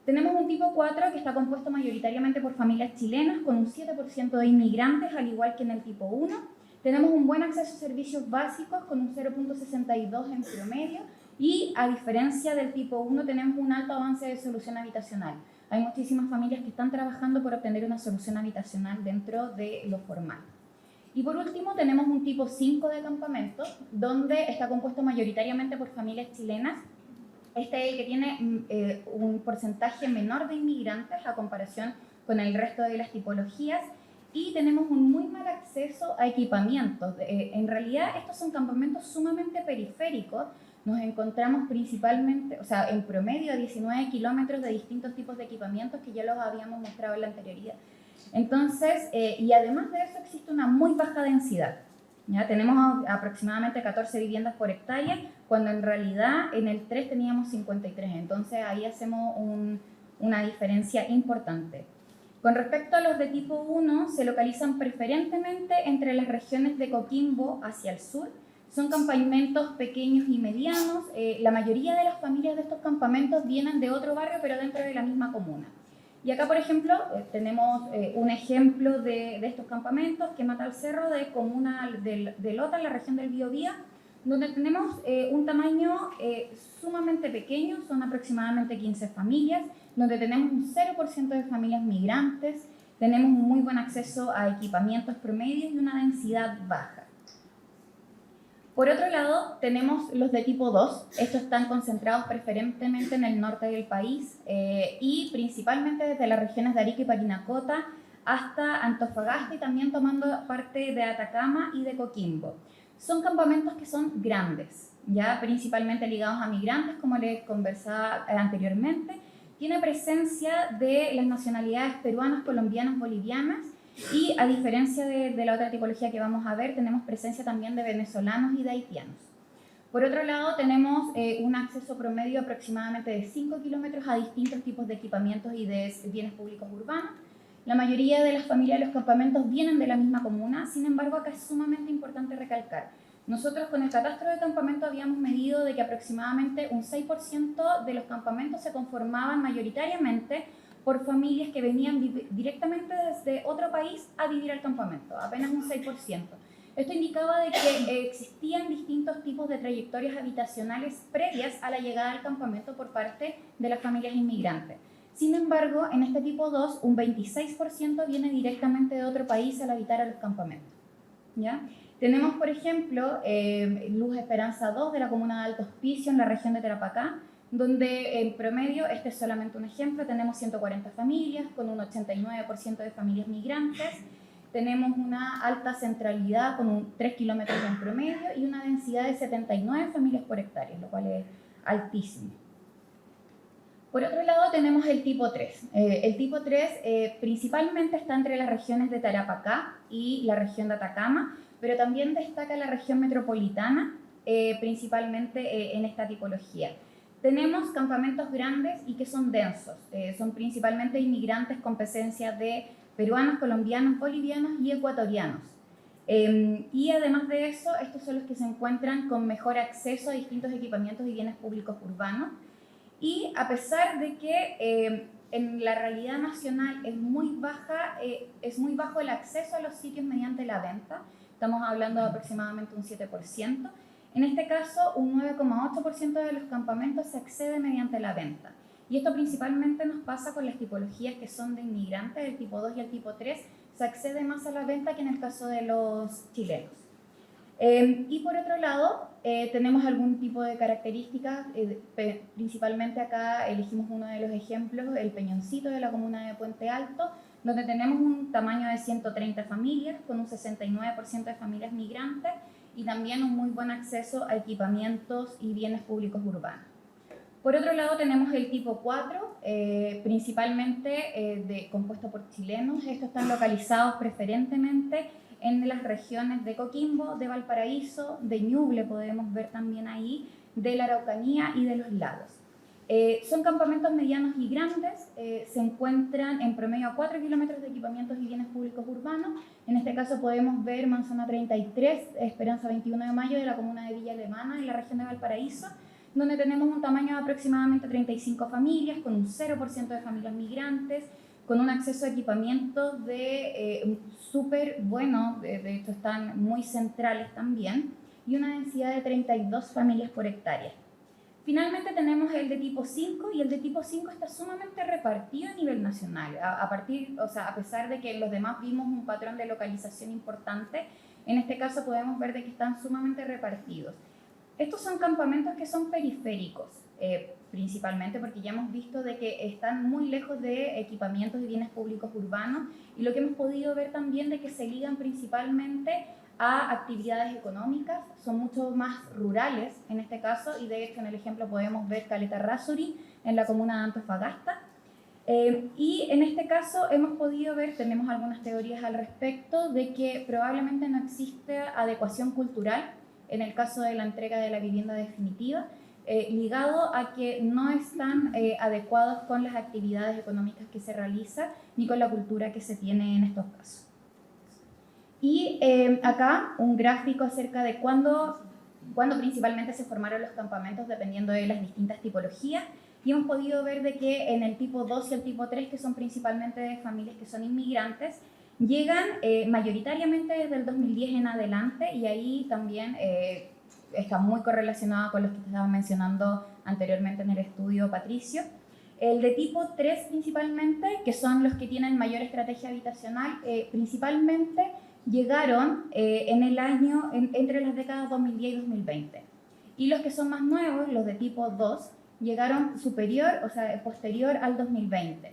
[SPEAKER 3] Tenemos un tipo 4 que está compuesto mayoritariamente por familias chilenas, con un 7% de inmigrantes, al igual que en el tipo 1. Tenemos un buen acceso a servicios básicos, con un 0.62 en promedio, y a diferencia del tipo 1 tenemos un alto avance de solución habitacional. Hay muchísimas familias que están trabajando por obtener una solución habitacional dentro de lo formal. Y por último, tenemos un tipo 5 de campamento, donde está compuesto mayoritariamente por familias chilenas. Este es el que tiene un porcentaje menor de inmigrantes a comparación con el resto de las tipologías, y tenemos un muy mal acceso a equipamientos. En realidad, estos son campamentos sumamente periféricos. Nos encontramos principalmente, o sea, en promedio a 19 kilómetros de distintos tipos de equipamientos que ya los habíamos mostrado en la anterioridad. Entonces, y además de eso existe una muy baja densidad. ¿Ya? Tenemos aproximadamente 14 viviendas por hectárea, cuando en realidad en el 3 teníamos 53. Entonces ahí hacemos una diferencia importante. Con respecto a los de tipo 1, se localizan preferentemente entre las regiones de Coquimbo hacia el sur. Son campamentos pequeños y medianos. La mayoría de las familias de estos campamentos vienen de otro barrio, pero dentro de la misma comuna. Y acá, por ejemplo, tenemos un ejemplo de estos campamentos, que es Mata al Cerro, de comuna de Lota, en la región del Biobío, donde tenemos un tamaño sumamente pequeño, son aproximadamente 15 familias, donde tenemos un 0% de familias migrantes, tenemos un muy buen acceso a equipamientos promedios y una densidad baja. Por otro lado, tenemos los de tipo 2. Estos están concentrados preferentemente en el norte del país y principalmente desde las regiones de Arica y Parinacota hasta Antofagasta, y también tomando parte de Atacama y de Coquimbo. Son campamentos que son grandes, ya principalmente ligados a migrantes, como les conversaba anteriormente. Tiene presencia de las nacionalidades peruanas, colombianas, bolivianas, y a diferencia de la otra tipología que vamos a ver, tenemos presencia también de venezolanos y de haitianos. Por otro lado, tenemos un acceso promedio aproximadamente de 5 kilómetros a distintos tipos de equipamientos y de bienes públicos urbanos. La mayoría de las familias de los campamentos vienen de la misma comuna. Sin embargo, acá es sumamente importante recalcar: nosotros con el catastro de campamento habíamos medido de que aproximadamente un 6% de los campamentos se conformaban mayoritariamente por familias que venían directamente desde otro país a vivir al campamento, apenas un 6%. Esto indicaba de que existían distintos tipos de trayectorias habitacionales previas a la llegada al campamento por parte de las familias inmigrantes. Sin embargo, en este tipo 2, un 26% viene directamente de otro país al habitar a los campamentos. ¿Ya? Tenemos, por ejemplo, Luz Esperanza 2 de la comuna de Alto Hospicio, en la región de Tarapacá, donde en promedio, este es solamente un ejemplo, tenemos 140 familias con un 89% de familias migrantes. Tenemos una alta centralidad con 3 kilómetros en promedio y una densidad de 79 familias por hectárea, lo cual es altísimo. Por otro lado, tenemos el tipo 3. El tipo 3 principalmente está entre las regiones de Tarapacá y la región de Atacama, pero también destaca la región metropolitana, principalmente en esta tipología. Tenemos campamentos grandes y que son densos. Son principalmente inmigrantes con presencia de peruanos, colombianos, bolivianos y ecuatorianos. Y además de eso, estos son los que se encuentran con mejor acceso a distintos equipamientos y bienes públicos urbanos. Y a pesar de que en la realidad nacional es muy bajo el acceso a los sitios mediante la venta, estamos hablando de aproximadamente un 7%, en este caso un 9,8% de los campamentos se accede mediante la venta. Y esto principalmente nos pasa con las tipologías que son de inmigrantes, el tipo 2 y el tipo 3, se accede más a la venta que en el caso de los chilenos. Y por otro lado, tenemos algún tipo de características, principalmente acá elegimos uno de los ejemplos, el Peñoncito de la comuna de Puente Alto, donde tenemos un tamaño de 130 familias, con un 69% de familias migrantes y también un muy buen acceso a equipamientos y bienes públicos urbanos. Por otro lado tenemos el tipo 4, principalmente compuesto por chilenos. Estos están localizados preferentemente en las regiones de Coquimbo, de Valparaíso, de Ñuble podemos ver también ahí, de la Araucanía y de los lagos. Son campamentos medianos y grandes, se encuentran en promedio a 4 kilómetros de equipamientos y bienes públicos urbanos. En este caso podemos ver Manzana 33, Esperanza 21 de Mayo de la comuna de Villa Alemana en la región de Valparaíso, donde tenemos un tamaño de aproximadamente 35 familias, con un 0% de familias migrantes, con un acceso a equipamientos súper bueno, de hecho están muy centrales también, y una densidad de 32 familias por hectárea. Finalmente tenemos el de tipo 5, y el de tipo 5 está sumamente repartido a nivel nacional, a pesar de que los demás vimos un patrón de localización importante, en este caso podemos ver de que están sumamente repartidos. Estos son campamentos que son periféricos, principalmente porque ya hemos visto de que están muy lejos de equipamientos y bienes públicos urbanos, y lo que hemos podido ver también de que se ligan principalmente a actividades económicas, son mucho más rurales en este caso, y de hecho en el ejemplo podemos ver Caleta Errázuri en la comuna de Antofagasta. Y en este caso hemos podido ver, tenemos algunas teorías al respecto, de que probablemente no existe adecuación cultural en el caso de la entrega de la vivienda definitiva, ligado a que no están adecuados con las actividades económicas que se realizan ni con la cultura que se tiene en estos casos. Y acá un gráfico acerca de cuándo principalmente se formaron los campamentos dependiendo de las distintas tipologías, y hemos podido ver de que en el tipo 2 y el tipo 3, que son principalmente de familias que son inmigrantes, llegan mayoritariamente desde el 2010 en adelante, y ahí también está muy correlacionado con los que te estaba mencionando anteriormente en el estudio, Patricio. El de tipo 3 principalmente, que son los que tienen mayor estrategia habitacional, principalmente llegaron en el año, entre las décadas 2010 y 2020. Y los que son más nuevos, los de tipo 2, llegaron posterior al 2020.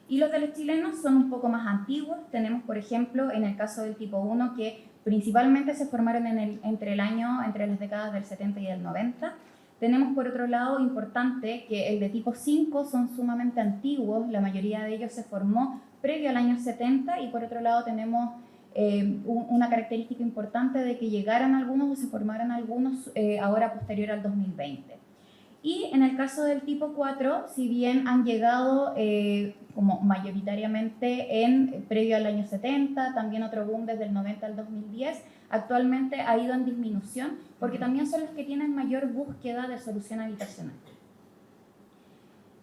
[SPEAKER 3] Y los de los chilenos son un poco más antiguos. Tenemos, por ejemplo, en el caso del tipo 1, que principalmente se formaron entre las décadas del 70 y del 90. Tenemos, por otro lado, importante que el de tipo 5 son sumamente antiguos, la mayoría de ellos se formó previo al año 70, y por otro lado tenemos una característica importante de que llegaran algunos o se formaran algunos ahora posterior al 2020. Y en el caso del tipo 4, si bien han llegado como mayoritariamente previo al año 70, también otro boom desde el 90 al 2010, actualmente ha ido en disminución porque también son los que tienen mayor búsqueda de solución habitacional.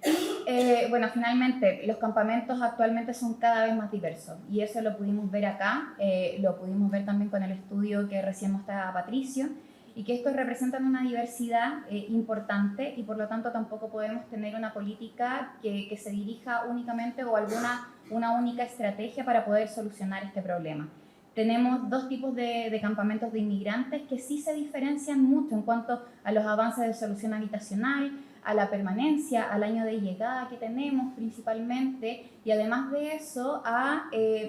[SPEAKER 3] Y finalmente, los campamentos actualmente son cada vez más diversos, y eso lo pudimos ver acá, lo pudimos ver también con el estudio que recién mostraba Patricio, y que estos representan una diversidad importante, y por lo tanto tampoco podemos tener una política que se dirija únicamente o una única estrategia para poder solucionar este problema. Tenemos dos tipos de campamentos de inmigrantes que sí se diferencian mucho en cuanto a los avances de solución habitacional, a la permanencia, al año de llegada que tenemos principalmente, y además de eso a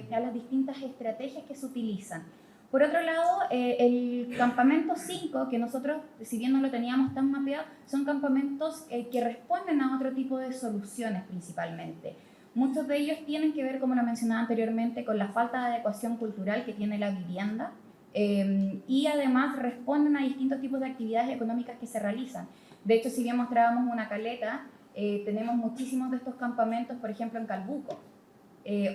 [SPEAKER 3] las distintas estrategias que se utilizan. Por otro lado, el campamento 5, que nosotros, si bien no lo teníamos tan mapeado, son campamentos que responden a otro tipo de soluciones principalmente. Muchos de ellos tienen que ver, como lo mencionaba anteriormente, con la falta de adecuación cultural que tiene la vivienda, y además responden a distintos tipos de actividades económicas que se realizan. De hecho, si bien mostrábamos una caleta, tenemos muchísimos de estos campamentos, por ejemplo, en Calbuco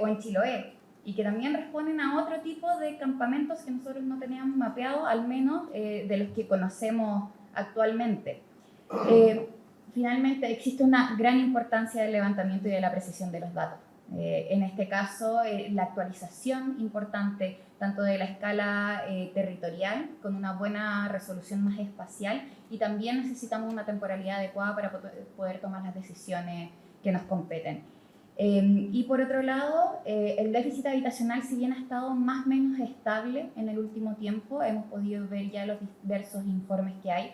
[SPEAKER 3] o en Chiloé, y que también responden a otro tipo de campamentos que nosotros no teníamos mapeado, al menos de los que conocemos actualmente. Finalmente, existe una gran importancia del levantamiento y de la precisión de los datos. En este caso, la actualización importante tanto de la escala territorial, con una buena resolución más espacial, y también necesitamos una temporalidad adecuada para poder tomar las decisiones que nos competen. Y por otro lado, el déficit habitacional, si bien ha estado más o menos estable en el último tiempo, hemos podido ver ya los diversos informes que hay,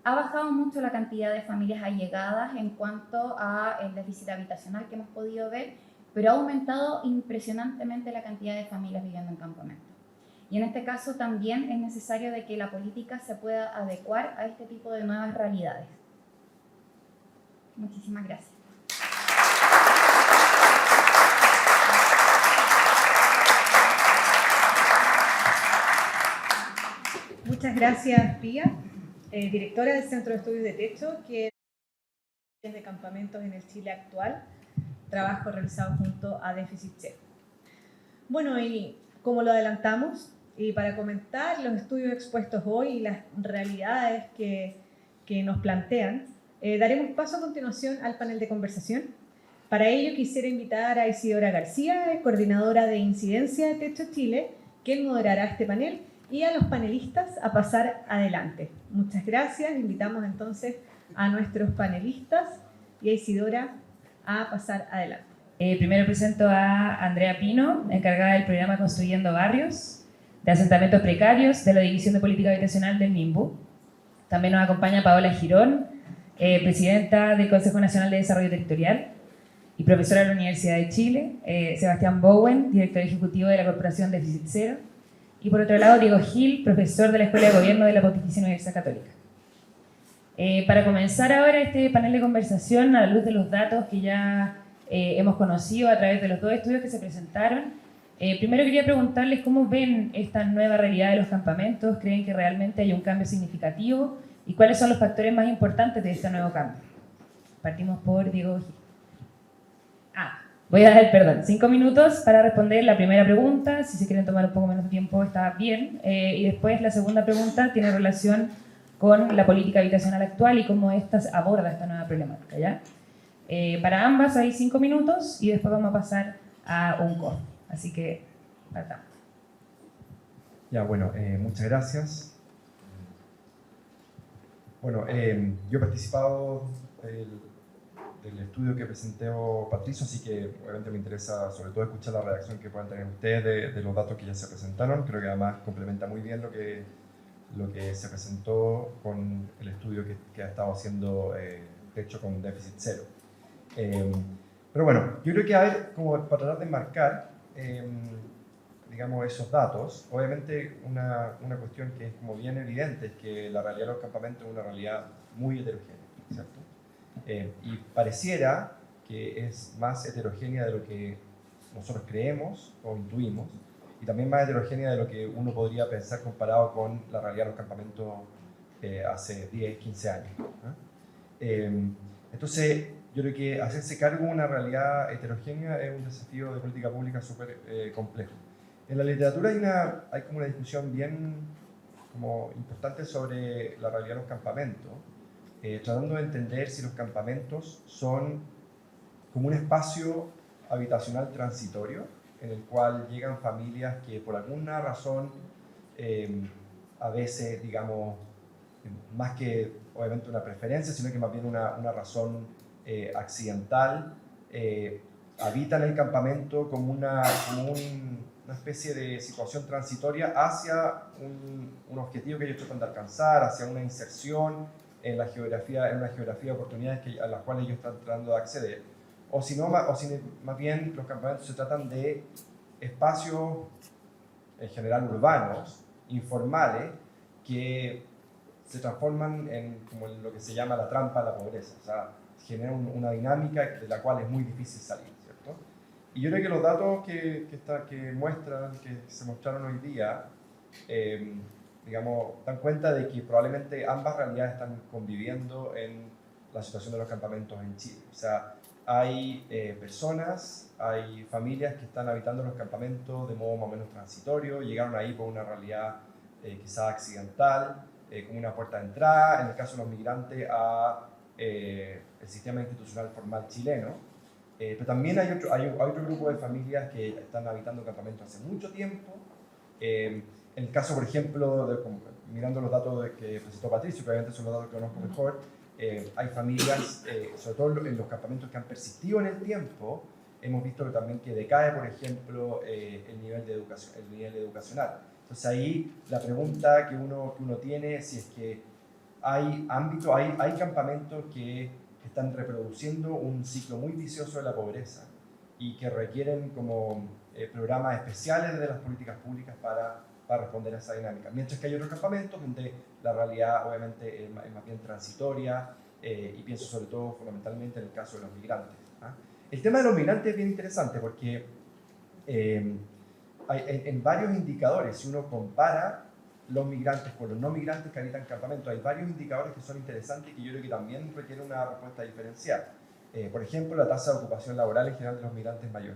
[SPEAKER 3] ha bajado mucho la cantidad de familias allegadas en cuanto al déficit habitacional que hemos podido ver, pero ha aumentado impresionantemente la cantidad de familias viviendo en campamentos. Y en este caso también es necesario de que la política se pueda adecuar a este tipo de nuevas realidades. Muchísimas gracias.
[SPEAKER 1] Muchas gracias, Pía, directora del Centro de Estudios de Techo, que es de campamentos en el Chile actual, trabajo realizado junto a Déficit Cero. Bueno, y como lo adelantamos, y para comentar los estudios expuestos hoy y las realidades que nos plantean, daremos paso a continuación al panel de conversación. Para ello quisiera invitar a Isidora García, coordinadora de incidencia de Techo Chile, quien moderará este panel, y a los panelistas a pasar adelante. Muchas gracias. Invitamos entonces a nuestros panelistas y a Isidora a pasar adelante.
[SPEAKER 4] Primero presento a Andrea Pino, encargada del programa Construyendo Barrios, de asentamientos precarios de la División de Política Habitacional del MIMBU. También nos acompaña Paola Girón, presidenta del Consejo Nacional de Desarrollo Territorial y profesora de la Universidad de Chile. Sebastián Bowen, director ejecutivo de la Corporación Déficit Cero. Y por otro lado, Diego Gil, profesor de la Escuela de Gobierno de la Pontificia Universidad Católica. Para comenzar ahora este panel de conversación, a la luz de los datos que ya hemos conocido a través de los dos estudios que se presentaron, primero quería preguntarles cómo ven esta nueva realidad de los campamentos. ¿Creen que realmente hay un cambio significativo? ¿Y cuáles son los factores más importantes de este nuevo cambio? Partimos por Diego Gil. Voy a dar, 5 minutos para responder la primera pregunta. Si se quieren tomar un poco menos de tiempo está bien. Y después la segunda pregunta tiene relación con la política habitacional actual y cómo esta aborda esta nueva problemática, ¿ya? Para ambas hay 5 minutos y después vamos a pasar a un corte. Así que partamos.
[SPEAKER 5] Ya, bueno, muchas gracias. Bueno, yo he participado del estudio que presentó Patricio, así que obviamente me interesa sobre todo escuchar la reacción que puedan tener ustedes de los datos que ya se presentaron. Creo que además complementa muy bien lo que se presentó con el estudio que ha estado haciendo Techo con Déficit Cero. Pero bueno, yo creo que como para tratar de enmarcar digamos, esos datos, obviamente una cuestión que es como bien evidente es que la realidad de los campamentos es una realidad muy heterogénea, ¿cierto? Y pareciera que es más heterogénea de lo que nosotros creemos o intuimos, y también más heterogénea de lo que uno podría pensar comparado con la realidad de los campamentos hace 10, 15 años, ¿no? Entonces, yo creo que hacerse cargo de una realidad heterogénea es un desafío de política pública súper complejo. En la literatura hay como una discusión bien como importante sobre la realidad de los campamentos, tratando de entender si los campamentos son como un espacio habitacional transitorio en el cual llegan familias que por alguna razón, a veces, digamos, más que obviamente una preferencia, sino que más bien una razón accidental, habitan el campamento como una especie de situación transitoria hacia un objetivo que ellos tratan de alcanzar, hacia una inserción en una geografía de oportunidades a las cuales ellos están tratando de acceder. O si más bien los campamentos se tratan de espacios en general urbanos, informales, que se transforman en lo que se llama la trampa de la pobreza. O sea, generan una dinámica de la cual es muy difícil salir, ¿cierto? Y yo creo que los datos que se mostraron hoy día, digamos, dan cuenta de que probablemente ambas realidades están conviviendo en la situación de los campamentos en Chile. O sea, hay personas, hay familias que están habitando los campamentos de modo más o menos transitorio, llegaron ahí por una realidad quizá accidental, como una puerta de entrada, en el caso de los migrantes, el sistema institucional formal chileno. Pero también hay otro grupo de familias que están habitando campamentos hace mucho tiempo. En el caso, por ejemplo, mirando los datos que presentó Patricio, que obviamente son los datos que conozco mejor, hay familias, sobre todo en los campamentos que han persistido en el tiempo, hemos visto también que decae, por ejemplo, el nivel educacional. Entonces ahí la pregunta que uno tiene es si es que hay campamentos que están reproduciendo un ciclo muy vicioso de la pobreza y que requieren como programas especiales de las políticas públicas para responder a esa dinámica. Mientras que hay otros campamentos donde la realidad obviamente es más bien transitoria, y pienso sobre todo fundamentalmente en el caso de los migrantes. El tema de los migrantes es bien interesante porque en varios indicadores, si uno compara los migrantes con los no migrantes que habitan campamentos, hay varios indicadores que son interesantes y que yo creo que también requieren una respuesta diferencial. Por ejemplo, la tasa de ocupación laboral en general de los migrantes es mayor.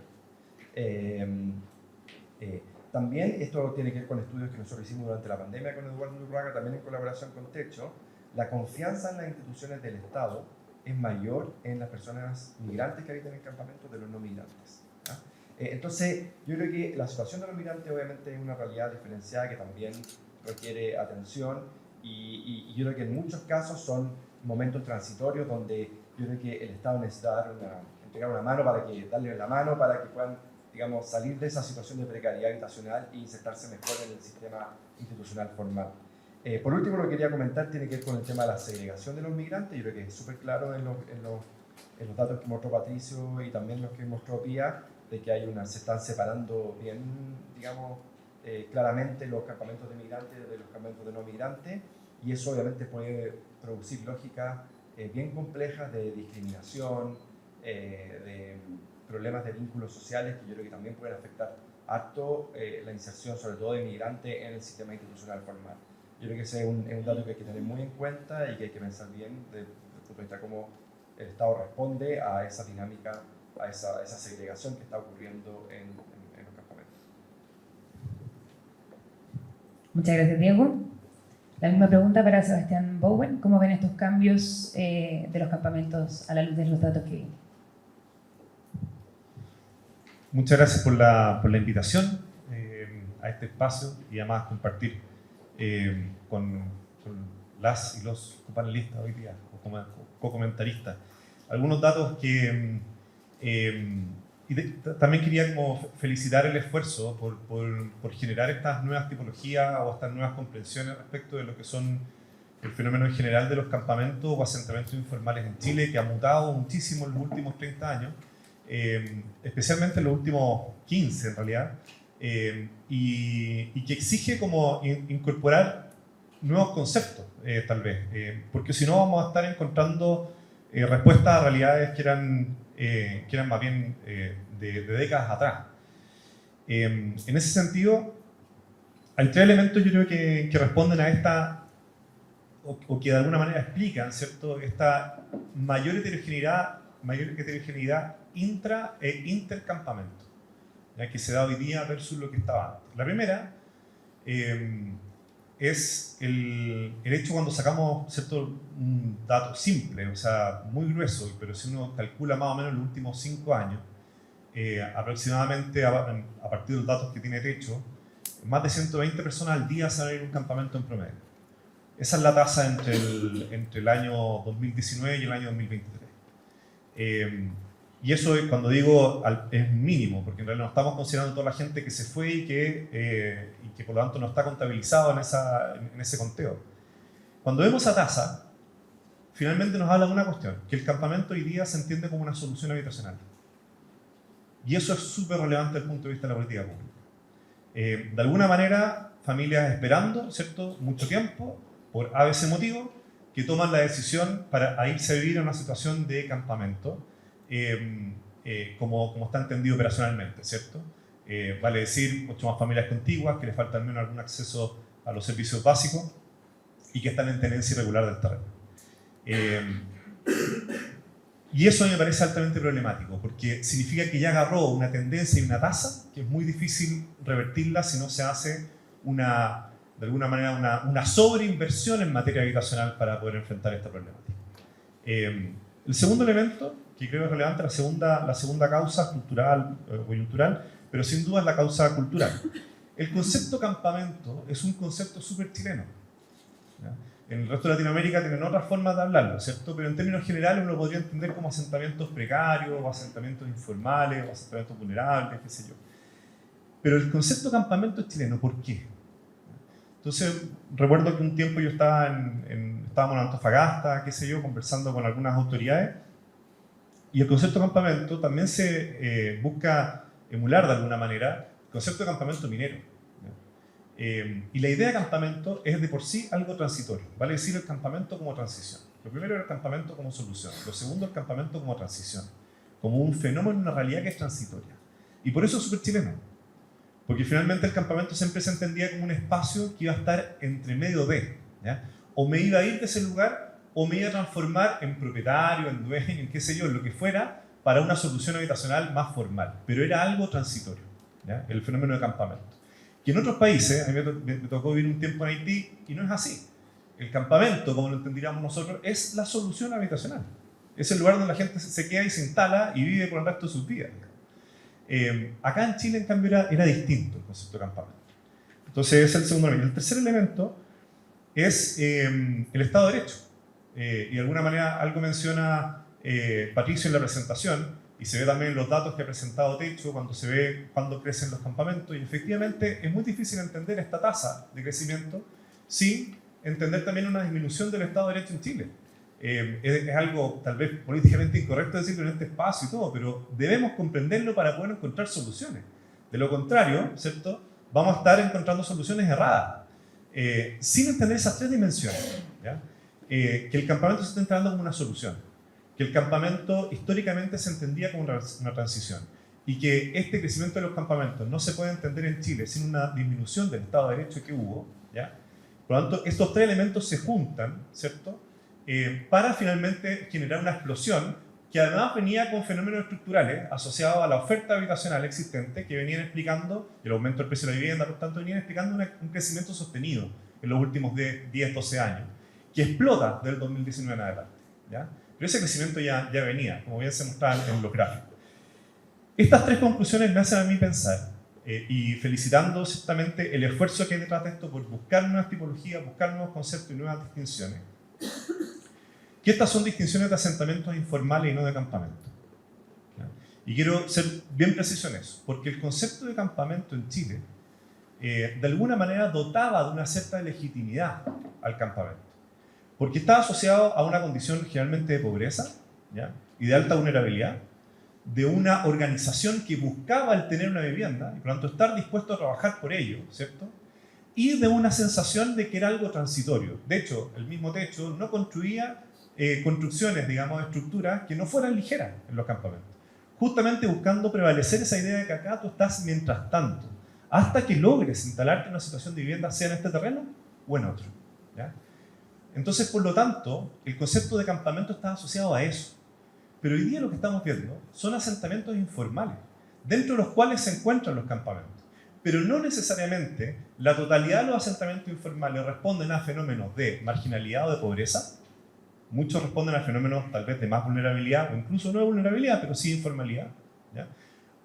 [SPEAKER 5] También esto tiene que ver con estudios que nosotros hicimos durante la pandemia con Eduardo Urraga, también en colaboración con Techo. La confianza en las instituciones del Estado es mayor en las personas migrantes que habitan en campamentos de los no migrantes. Entonces, yo creo que la situación de los migrantes obviamente es una realidad diferenciada que también requiere atención y yo creo que en muchos casos son momentos transitorios donde yo creo que el Estado necesita entregar una mano darle la mano para que puedan, digamos, salir de esa situación de precariedad habitacional e insertarse mejor en el sistema institucional formal. Por último, lo que quería comentar tiene que ver con el tema de la segregación de los migrantes. Yo creo que es súper claro en los datos que mostró Patricio y también los que mostró Pía, de que se están separando bien, digamos, claramente los campamentos de migrantes de los campamentos de no migrantes, y eso obviamente puede producir lógicas bien complejas de discriminación, de problemas de vínculos sociales que yo creo que también pueden afectar harto la inserción, sobre todo de migrantes, en el sistema institucional formal. Yo creo que ese es un dato que hay que tener muy en cuenta y que hay que pensar bien desde el punto de vista de cómo el Estado responde a esa dinámica, a esa segregación que está ocurriendo en los campamentos.
[SPEAKER 4] Muchas gracias, Diego. La misma pregunta para Sebastián Bowen. ¿Cómo ven estos cambios de los campamentos a la luz de los datos que vimos?
[SPEAKER 6] Muchas gracias por la invitación a este espacio y además compartir con las y los copanelistas hoy día, o co-comentaristas, algunos datos que también quería como felicitar el esfuerzo por generar estas nuevas tipologías o estas nuevas comprensiones respecto de lo que son el fenómeno en general de los campamentos o asentamientos informales en Chile, que ha mutado muchísimo en los últimos 30 años, especialmente en los últimos 15 en realidad, y que exige como incorporar nuevos conceptos, tal vez, porque si no vamos a estar encontrando respuestas a realidades que eran más bien de décadas atrás. En ese sentido, hay tres elementos yo creo que responden a esta, o que de alguna manera explican, ¿cierto?, esta mayor heterogeneidad intra e intercampamento, ya que se da hoy día versus lo que estaba antes. La primera es el hecho cuando sacamos, ¿cierto?, un dato simple, o sea, muy grueso, pero si uno calcula más o menos los últimos 5 años, aproximadamente a partir de los datos que tiene Techo, más de 120 personas al día salen a un campamento en promedio. Esa es la tasa entre el año 2019 y el año 2023. Y eso, cuando digo, es mínimo, porque en realidad no estamos considerando toda la gente que se fue y que por lo tanto no está contabilizado en ese conteo. Cuando vemos esa tasa, finalmente nos habla de una cuestión, que el campamento hoy día se entiende como una solución habitacional. Y eso es súper relevante desde el punto de vista de la política pública. De alguna manera, familias esperando, ¿cierto?, mucho tiempo, por ABC motivo, que toman la decisión para irse a vivir a una situación de campamento, como está entendido operacionalmente, ¿cierto? Vale decir, mucho más familias contiguas, que les falta al menos algún acceso a los servicios básicos y que están en tenencia irregular del terreno. Y eso a mí me parece altamente problemático, porque significa que ya agarró una tendencia y una tasa que es muy difícil revertirla si no se hace de alguna manera una sobreinversión en materia habitacional para poder enfrentar esta problemática. El segundo elemento, que creo es relevante, la segunda causa cultural o coyuntural, pero sin duda es la causa cultural. El concepto campamento es un concepto súper chileno, ¿ya? En el resto de Latinoamérica tienen otras formas de hablarlo, ¿cierto? Pero en términos generales uno podría entender como asentamientos precarios, o asentamientos informales, o asentamientos vulnerables, qué sé yo. Pero el concepto de campamento es chileno, ¿por qué? Entonces, recuerdo que un tiempo yo estábamos en Antofagasta, qué sé yo, conversando con algunas autoridades, y el concepto de campamento también se busca emular de alguna manera el concepto de campamento minero. Y la idea de campamento es de por sí algo transitorio, vale decir el campamento como transición. Lo primero es el campamento como solución, lo segundo el campamento como transición, como un fenómeno, una realidad que es transitoria. Y por eso es súper chileno, porque finalmente el campamento siempre se entendía como un espacio que iba a estar entre medio de, ¿ya? O me iba a ir de ese lugar o me iba a transformar en propietario, en dueño, en qué sé yo, en lo que fuera, para una solución habitacional más formal, pero era algo transitorio, ¿ya? El fenómeno de campamento. Que en otros países, a mí me tocó vivir un tiempo en Haití y no es así. El campamento, como lo entenderíamos nosotros, es la solución habitacional. Es el lugar donde la gente se queda y se instala y vive por el resto de sus vidas. Acá en Chile, en cambio, era distinto el concepto de campamento. Entonces, ese es el segundo elemento. El tercer elemento es el Estado de Derecho. Y de alguna manera algo menciona Patricio en la presentación, y se ve también en los datos que ha presentado Techo cuando se ve cuándo crecen los campamentos, y efectivamente es muy difícil entender esta tasa de crecimiento sin entender también una disminución del Estado de Derecho en Chile. Es algo tal vez políticamente incorrecto decirlo en este espacio y todo, pero debemos comprenderlo para poder encontrar soluciones. De lo contrario, ¿cierto?, vamos a estar encontrando soluciones erradas, sin entender esas tres dimensiones, ¿ya? Que el campamento se está entrando como una solución, que el campamento históricamente se entendía como una transición, y que este crecimiento de los campamentos no se puede entender en Chile sin una disminución del Estado de Derecho que hubo, ¿ya? Por lo tanto, estos tres elementos se juntan, ¿cierto?, para finalmente generar una explosión que además venía con fenómenos estructurales asociados a la oferta habitacional existente, que venían explicando el aumento del precio de la vivienda, por tanto venían explicando un crecimiento sostenido en los últimos 10, 12 años, que explota del 2019 en adelante, ¿ya? Pero ese crecimiento ya venía, como bien se mostraba en los gráficos. Estas tres conclusiones me hacen a mí pensar, y felicitando ciertamente el esfuerzo que hay detrás de esto por buscar nuevas tipologías, buscar nuevos conceptos y nuevas distinciones, que estas son distinciones de asentamientos informales y no de campamentos. Y quiero ser bien preciso en eso, porque el concepto de campamento en Chile de alguna manera dotaba de una cierta legitimidad al campamento, porque estaba asociado a una condición generalmente de pobreza, ¿ya?, y de alta vulnerabilidad, de una organización que buscaba el tener una vivienda y por lo tanto estar dispuesto a trabajar por ello, ¿cierto?, y de una sensación de que era algo transitorio. De hecho, el mismo Techo no construía construcciones, digamos, estructuras que no fueran ligeras en los campamentos, justamente buscando prevalecer esa idea de que acá tú estás mientras tanto, hasta que logres instalarte en una situación de vivienda, sea en este terreno o en otro, ¿ya? Entonces, por lo tanto, el concepto de campamento está asociado a eso. Pero hoy día lo que estamos viendo son asentamientos informales, dentro de los cuales se encuentran los campamentos. Pero no necesariamente la totalidad de los asentamientos informales responden a fenómenos de marginalidad o de pobreza. Muchos responden a fenómenos tal vez de más vulnerabilidad, o incluso no de vulnerabilidad, pero sí de informalidad, ¿ya?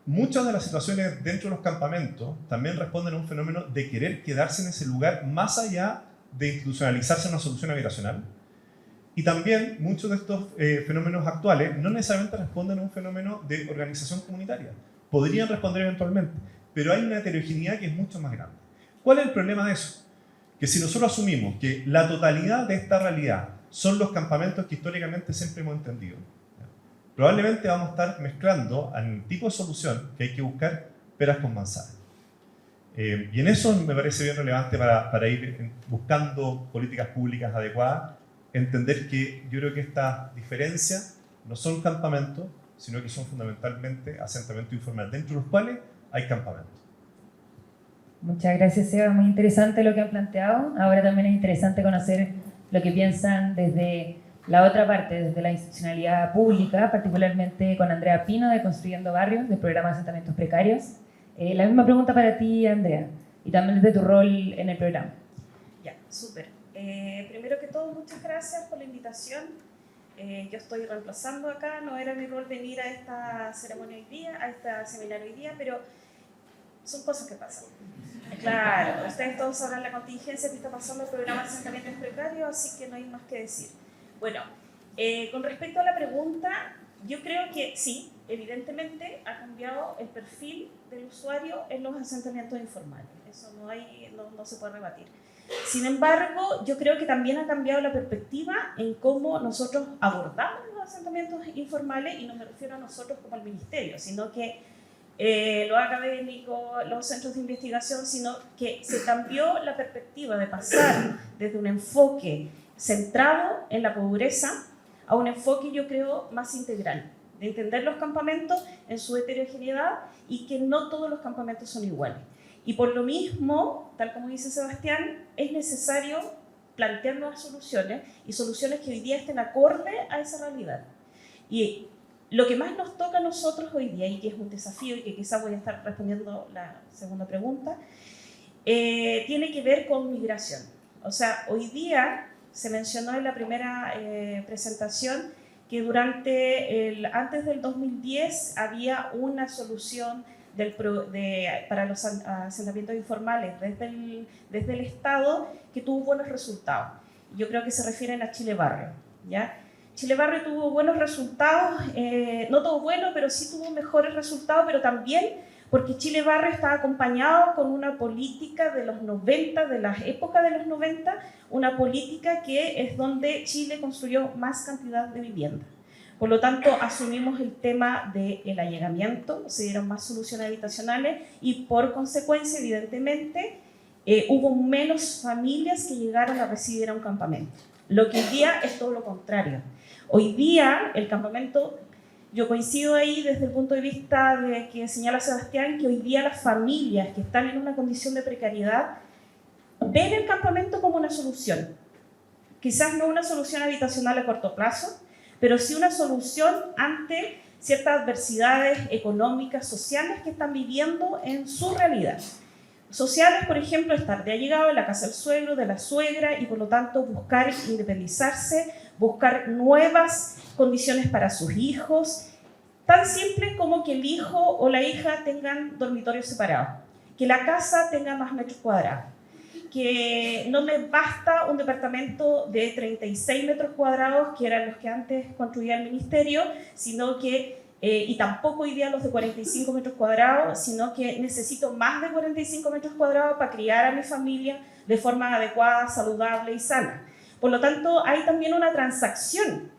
[SPEAKER 6] Muchas de las situaciones dentro de los campamentos también responden a un fenómeno de querer quedarse en ese lugar más allá de institucionalizarse en una solución habitacional. Y también muchos de estos fenómenos actuales no necesariamente responden a un fenómeno de organización comunitaria. Podrían responder eventualmente, pero hay una heterogeneidad que es mucho más grande. ¿Cuál es el problema de eso? Que si nosotros asumimos que la totalidad de esta realidad son los campamentos que históricamente siempre hemos entendido, ¿ya?, probablemente vamos a estar mezclando al tipo de solución que hay que buscar peras con manzanas. Y en eso me parece bien relevante para ir buscando políticas públicas adecuadas, entender que yo creo que estas diferencias no son campamentos, sino que son fundamentalmente asentamientos informales, dentro de los cuales hay campamentos.
[SPEAKER 4] Muchas gracias, Seba. Muy interesante lo que han planteado. Ahora también es interesante conocer lo que piensan desde la otra parte, desde la institucionalidad pública, particularmente con Andrea Pino de Construyendo Barrios, del programa de asentamientos precarios. La misma pregunta para ti, Andrea, y también desde tu rol en el programa.
[SPEAKER 7] Ya, súper. Primero que todo, muchas gracias por la invitación. Yo estoy reemplazando acá, no era mi rol venir a esta ceremonia hoy día, a este seminario hoy día, pero son cosas que pasan. Claro, ustedes todos sabrán la contingencia que está pasando el programa de asentamientos precarios, así que no hay más que decir. Bueno, con respecto a la pregunta, yo creo que sí, evidentemente ha cambiado el perfil del usuario en los asentamientos informales. Eso no se puede rebatir. Sin embargo, yo creo que también ha cambiado la perspectiva en cómo nosotros abordamos los asentamientos informales, y no me refiero a nosotros como al ministerio, sino que los académicos, los centros de investigación, sino que se cambió la perspectiva de pasar desde un enfoque centrado en la pobreza a un enfoque, yo creo, más integral, de entender los campamentos en su heterogeneidad y que no todos los campamentos son iguales. Y por lo mismo, tal como dice Sebastián, es necesario plantear nuevas soluciones y soluciones que hoy día estén acorde a esa realidad. Y lo que más nos toca a nosotros hoy día, y que es un desafío, y que quizás voy a estar respondiendo la segunda pregunta, tiene que ver con migración. O sea, hoy día se mencionó en la primera presentación que antes del 2010 había una solución para los asentamientos informales desde el Estado que tuvo buenos resultados. Yo creo que se refieren a Chile Barrio, ¿ya? Chile Barrio tuvo buenos resultados, no todo bueno, pero sí tuvo mejores resultados, pero también porque Chile Barrio estaba acompañado con una política de los 90, de las épocas de los 90, una política que es donde Chile construyó más cantidad de viviendas. Por lo tanto, asumimos el tema del allegamiento, se dieron más soluciones habitacionales y por consecuencia, evidentemente, hubo menos familias que llegaron a residir a un campamento. Lo que hoy día es todo lo contrario. Hoy día el campamento, yo coincido ahí desde el punto de vista de que señala Sebastián, que hoy día las familias que están en una condición de precariedad ven el campamento como una solución. Quizás no una solución habitacional a corto plazo, pero sí una solución ante ciertas adversidades económicas, sociales que están viviendo en su realidad. Sociales, por ejemplo, estar de allegado en la casa del suegro, de la suegra, y por lo tanto buscar independizarse, buscar nuevas condiciones para sus hijos, tan simple como que el hijo o la hija tengan dormitorios separados, que la casa tenga más metros cuadrados, que no me basta un departamento de 36 metros cuadrados, que eran los que antes construía el ministerio, sino que y tampoco hoy día los de 45 metros cuadrados, sino que necesito más de 45 metros cuadrados para criar a mi familia de forma adecuada, saludable y sana. Por lo tanto, hay también una transacción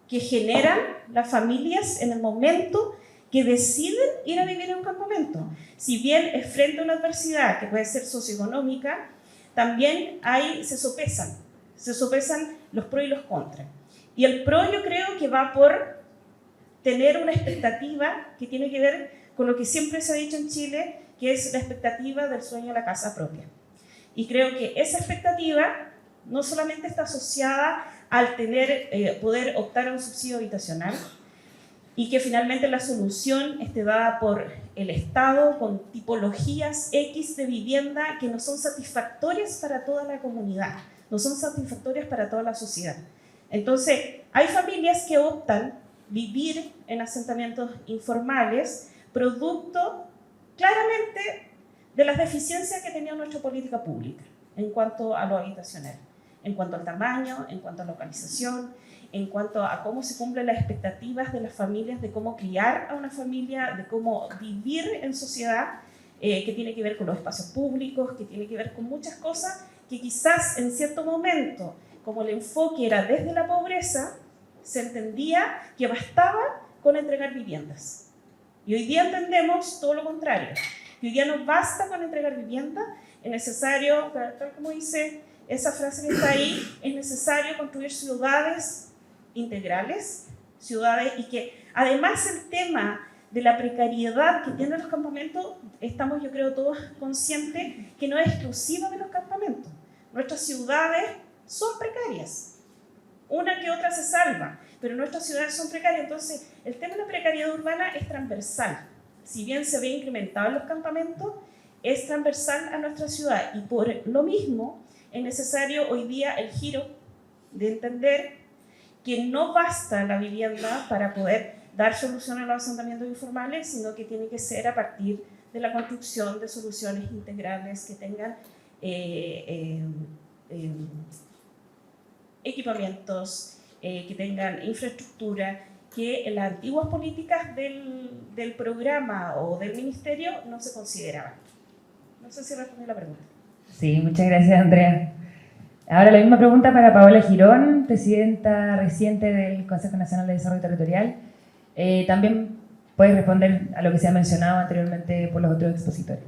[SPEAKER 7] que generan las familias en el momento que deciden ir a vivir en un campamento. Si bien es frente a una adversidad que puede ser socioeconómica, también se sopesan los pros y los contras. Y el pro yo creo que va por tener una expectativa que tiene que ver con lo que siempre se ha dicho en Chile, que es la expectativa del sueño de la casa propia. Y creo que esa expectativa no solamente está asociada al poder optar a un subsidio habitacional, y que finalmente la solución esté dada por el Estado con tipologías X de vivienda que no son satisfactorias para toda la comunidad, no son satisfactorias para toda la sociedad. Entonces, hay familias que optan vivir en asentamientos informales, producto claramente de las deficiencias que tenía nuestra política pública en cuanto a lo habitacional, en cuanto al tamaño, en cuanto a localización, en cuanto a cómo se cumplen las expectativas de las familias, de cómo criar a una familia, de cómo vivir en sociedad, que tiene que ver con los espacios públicos, que tiene que ver con muchas cosas que quizás en cierto momento, como el enfoque era desde la pobreza, se entendía que bastaba con entregar viviendas. Y hoy día entendemos todo lo contrario. Y hoy día no basta con entregar vivienda, es necesario, tal como dice esa frase que está ahí, es necesario construir ciudades integrales, ciudades, y que además el tema de la precariedad que tienen los campamentos, estamos yo creo todos conscientes que no es exclusiva de los campamentos. Nuestras ciudades son precarias. Una que otra se salva, pero nuestras ciudades son precarias. Entonces, el tema de la precariedad urbana es transversal. Si bien se ve incrementado en los campamentos, es transversal a nuestra ciudad. Y por lo mismo, es necesario hoy día el giro de entender que no basta la vivienda para poder dar solución a los asentamientos informales, sino que tiene que ser a partir de la construcción de soluciones integrales que tengan equipamientos, que tengan infraestructura, que en las antiguas políticas del programa o del ministerio no se consideraban. No sé si respondí la pregunta.
[SPEAKER 4] Sí, muchas gracias, Andrea. Ahora la misma pregunta para Paola Girón, presidenta reciente del Consejo Nacional de Desarrollo Territorial. También puedes responder a lo que se ha mencionado anteriormente por los otros expositores.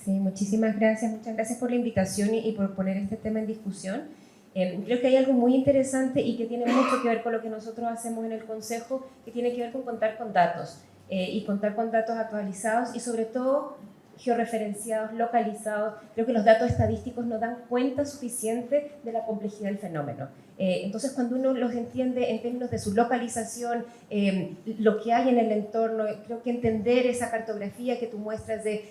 [SPEAKER 8] Sí, muchísimas gracias. Muchas gracias por la invitación y por poner este tema en discusión. Creo que hay algo muy interesante y que tiene mucho que ver con lo que nosotros hacemos en el Consejo, que tiene que ver con contar con datos y contar con datos actualizados y sobre todo georreferenciados, localizados. Creo que los datos estadísticos no dan cuenta suficiente de la complejidad del fenómeno. Entonces, cuando uno los entiende en términos de su localización, lo que hay en el entorno, creo que entender esa cartografía que tú muestras de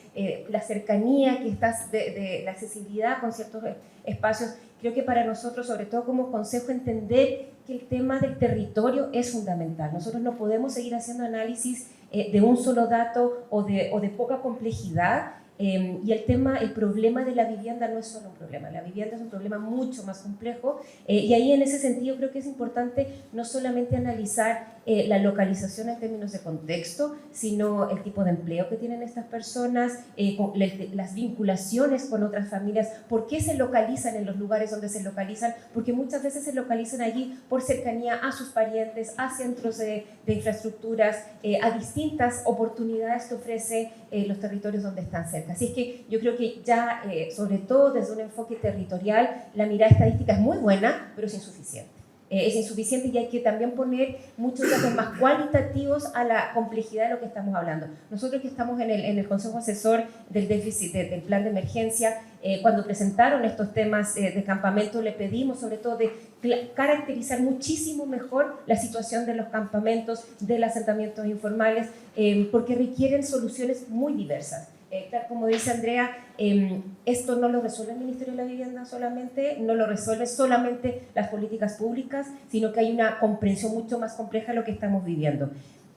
[SPEAKER 8] la cercanía que estás, de la accesibilidad con ciertos espacios, creo que para nosotros, sobre todo como consejo, entender que el tema del territorio es fundamental. Nosotros no podemos seguir haciendo análisis de un solo dato o de poca complejidad. Y el problema de la vivienda no es solo un problema, la vivienda es un problema mucho más complejo y ahí en ese sentido creo que es importante no solamente analizar la localización en términos de contexto, sino el tipo de empleo que tienen estas personas, las vinculaciones con otras familias, por qué se localizan en los lugares donde se localizan, porque muchas veces se localizan allí por cercanía a sus parientes, a centros de infraestructuras, a distintas oportunidades que ofrecen los territorios donde están cerca. Así es que yo creo que ya, sobre todo desde un enfoque territorial, la mirada estadística es muy buena, pero es insuficiente. Es insuficiente y hay que también poner muchos datos más cualitativos a la complejidad de lo que estamos hablando. Nosotros que estamos en el Consejo Asesor del déficit, del plan de emergencia, cuando presentaron estos temas de campamento, le pedimos sobre todo de caracterizar muchísimo mejor la situación de los campamentos, de los asentamientos informales, porque requieren soluciones muy diversas. Tal como dice Andrea, esto no lo resuelve el Ministerio de la Vivienda solamente, no lo resuelve solamente las políticas públicas, sino que hay una comprensión mucho más compleja de lo que estamos viviendo.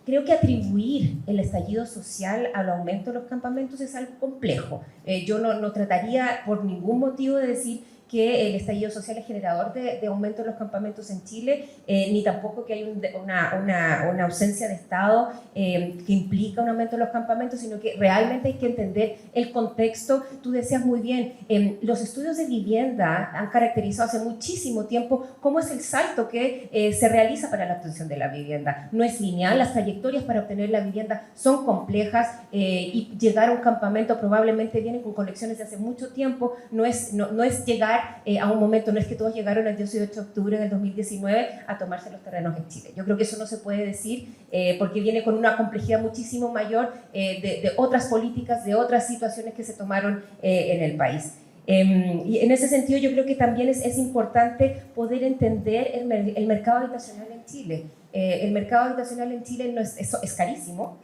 [SPEAKER 8] Creo que atribuir el estallido social al aumento de los campamentos es algo complejo. Yo no trataría por ningún motivo de decir que el estallido social es generador de aumento de los campamentos en Chile, ni tampoco que hay una ausencia de Estado que implica un aumento de los campamentos, sino que realmente hay que entender el contexto. Tú decías muy bien, los estudios de vivienda han caracterizado hace muchísimo tiempo cómo es el salto que se realiza para la obtención de la vivienda. No es lineal, las trayectorias para obtener la vivienda son complejas y llegar a un campamento probablemente viene con conexiones de hace mucho tiempo, no es llegar a un momento, no es que todos llegaron el 18 de octubre del 2019 a tomarse los terrenos en Chile. Yo creo que eso no se puede decir porque viene con una complejidad muchísimo mayor de otras políticas, de otras situaciones que se tomaron en el país. Y en ese sentido yo creo que también es importante poder entender el mercado habitacional en Chile. El mercado habitacional en Chile es carísimo,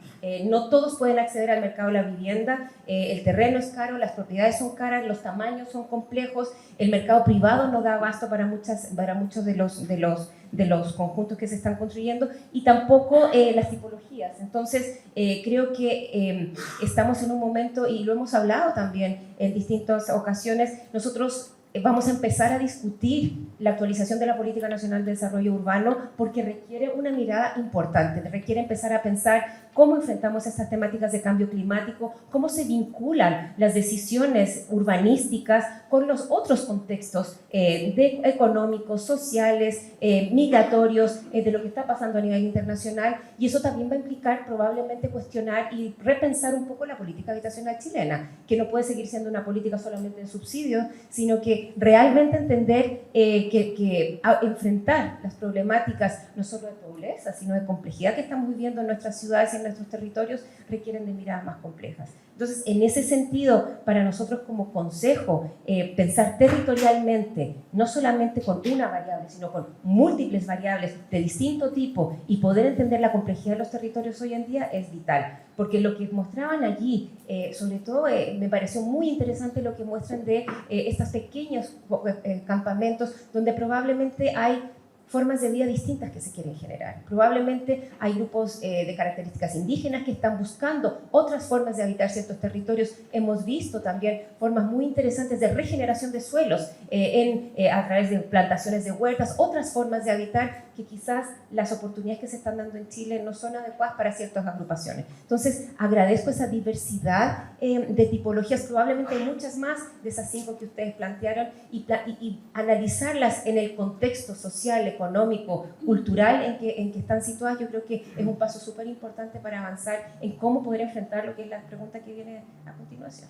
[SPEAKER 8] no todos pueden acceder al mercado de la vivienda, el terreno es caro, las propiedades son caras, los tamaños son complejos, el mercado privado no da abasto para muchos de los conjuntos que se están construyendo y tampoco las tipologías. Entonces creo que estamos en un momento, y lo hemos hablado también en distintas ocasiones, nosotros vamos a empezar a discutir la actualización de la Política Nacional de Desarrollo Urbano porque requiere una mirada importante, requiere empezar a pensar cómo enfrentamos estas temáticas de cambio climático, cómo se vinculan las decisiones urbanísticas con los otros contextos económicos, sociales, migratorios, de lo que está pasando a nivel internacional, y eso también va a implicar probablemente cuestionar y repensar un poco la política habitacional chilena, que no puede seguir siendo una política solamente de subsidios, sino que realmente entender que enfrentar las problemáticas no solo de pobreza, sino de complejidad que estamos viviendo en nuestras ciudades y en nuestros territorios requieren de miradas más complejas. Entonces, en ese sentido, para nosotros como consejo, pensar territorialmente, no solamente con una variable, sino con múltiples variables de distinto tipo y poder entender la complejidad de los territorios hoy en día es vital. Porque lo que mostraban allí, sobre todo me pareció muy interesante lo que muestran de estos pequeños campamentos donde probablemente hay formas de vida distintas que se quieren generar. Probablemente hay grupos de características indígenas que están buscando otras formas de habitar ciertos territorios. Hemos visto también formas muy interesantes de regeneración de suelos a través de plantaciones de huertas, otras formas de habitar que quizás las oportunidades que se están dando en Chile no son adecuadas para ciertas agrupaciones. Entonces, agradezco esa diversidad de tipologías, probablemente hay muchas más de esas 5 que ustedes plantearon, y analizarlas en el contexto social, económico, cultural en que están situadas. Yo creo que es un paso súper importante para avanzar en cómo poder enfrentar lo que es la pregunta que viene a continuación.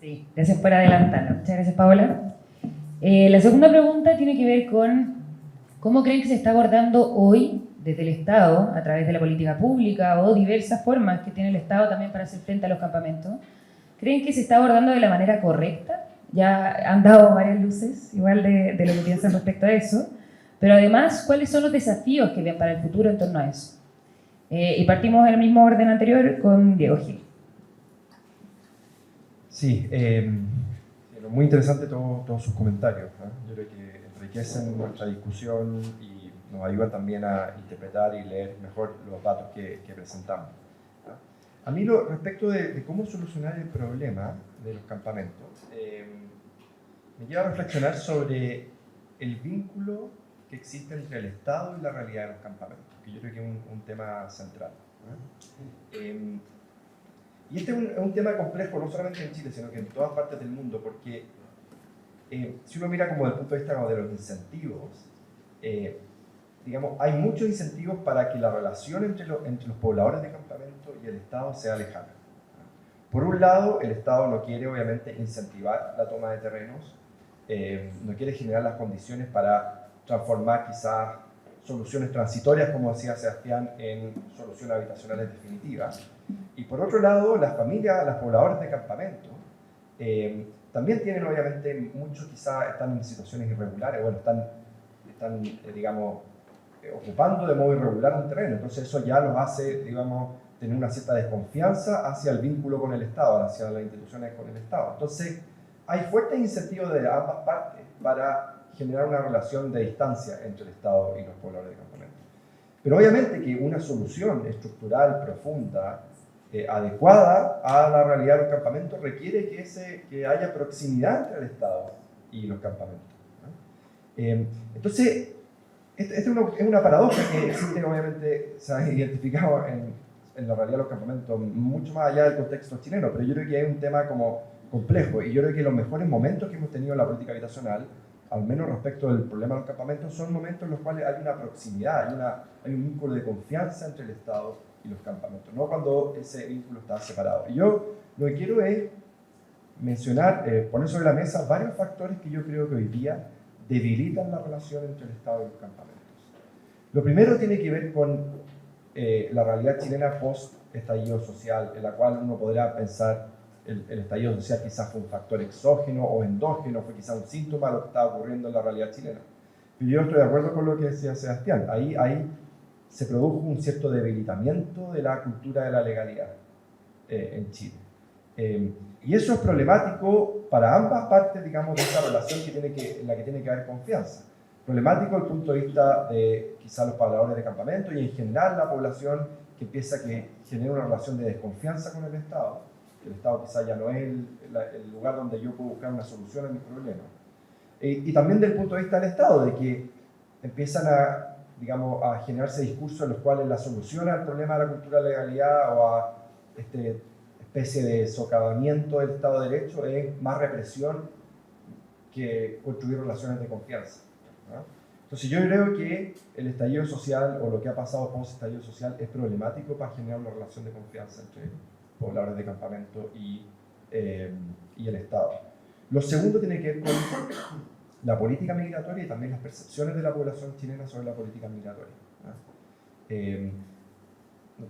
[SPEAKER 4] Sí, gracias por adelantarlo. Muchas gracias, Paola. La segunda pregunta tiene que ver con cómo creen que se está abordando hoy desde el Estado, a través de la política pública o diversas formas que tiene el Estado también para hacer frente a los campamentos. ¿Creen que se está abordando de la manera correcta? Ya han dado varias luces, igual de lo que piensan respecto a eso, pero además, ¿cuáles son los desafíos que ven para el futuro en torno a eso? Y partimos en el mismo orden anterior con Diego Gil.
[SPEAKER 5] Sí, muy interesante todos sus comentarios, ¿no? Yo creo que enriquecen nuestra discusión y nos ayudan también a interpretar y leer mejor los datos que presentamos, ¿no? A mí, respecto de cómo solucionar el problema de los campamentos, me lleva a reflexionar sobre el vínculo que existe entre el Estado y la realidad de los campamentos, que yo creo que es un tema central, ¿no? Y este es un tema complejo, no solamente en Chile, sino que en todas partes del mundo, porque si uno mira como desde el punto de vista como de los incentivos, digamos, hay muchos incentivos para que la relación entre los pobladores de campamento y el Estado sea lejana. Por un lado, el Estado no quiere, obviamente, incentivar la toma de terrenos, no quiere generar las condiciones para transformar quizás soluciones transitorias, como decía Sebastián, en soluciones habitacionales definitivas. Y por otro lado, las familias, las pobladoras de campamento, también tienen, obviamente, muchos quizás están en situaciones irregulares, bueno, están digamos, ocupando de modo irregular un terreno. Entonces eso ya los hace, digamos, tener una cierta desconfianza hacia el vínculo con el Estado, hacia las instituciones con el Estado. Entonces hay fuertes incentivos de ambas partes para generar una relación de distancia entre el Estado y los pobladores de campamento. Pero obviamente que una solución estructural, profunda, adecuada a la realidad de los campamentos requiere que haya proximidad entre el Estado y los campamentos, ¿no? Entonces, esta es una paradoja que existe, obviamente, se ha identificado en la realidad de los campamentos, mucho más allá del contexto chileno, pero yo creo que hay un tema como complejo, y yo creo que los mejores momentos que hemos tenido en la política habitacional, al menos respecto del problema de los campamentos, son momentos en los cuales hay una proximidad, hay un vínculo de confianza entre el Estado y los campamentos, no cuando ese vínculo está separado. Y yo lo que quiero es mencionar, poner sobre la mesa varios factores que yo creo que hoy día debilitan la relación entre el Estado y los campamentos. Lo primero tiene que ver con la realidad chilena post-estallido social, en la cual uno podrá pensar el estallido social quizás fue un factor exógeno o endógeno, fue quizás un síntoma de lo que estaba ocurriendo en la realidad chilena. Pero yo estoy de acuerdo con lo que decía Sebastián, ahí se produjo un cierto debilitamiento de la cultura de la legalidad en Chile. Y eso es problemático para ambas partes, digamos, de esta relación en la que tiene que haber confianza. Problemático desde el punto de vista de quizás los pobladores de campamento y en general la población que empieza a generar una relación de desconfianza con el Estado. El Estado quizás ya no es el lugar donde yo puedo buscar una solución a mis problemas. Y también desde el punto de vista del Estado, de que empiezan a generarse discursos en los cuales la solución al problema de la cultura de legalidad o a esta especie de socavamiento del Estado de Derecho es más represión que construir relaciones de confianza, ¿no? Entonces yo creo que el estallido social o lo que ha pasado post-estallido social es problemático para generar una relación de confianza entre pobladores de campamento y el Estado. Lo segundo tiene que ver con la política migratoria y también las percepciones de la población chilena sobre la política migratoria, ¿no?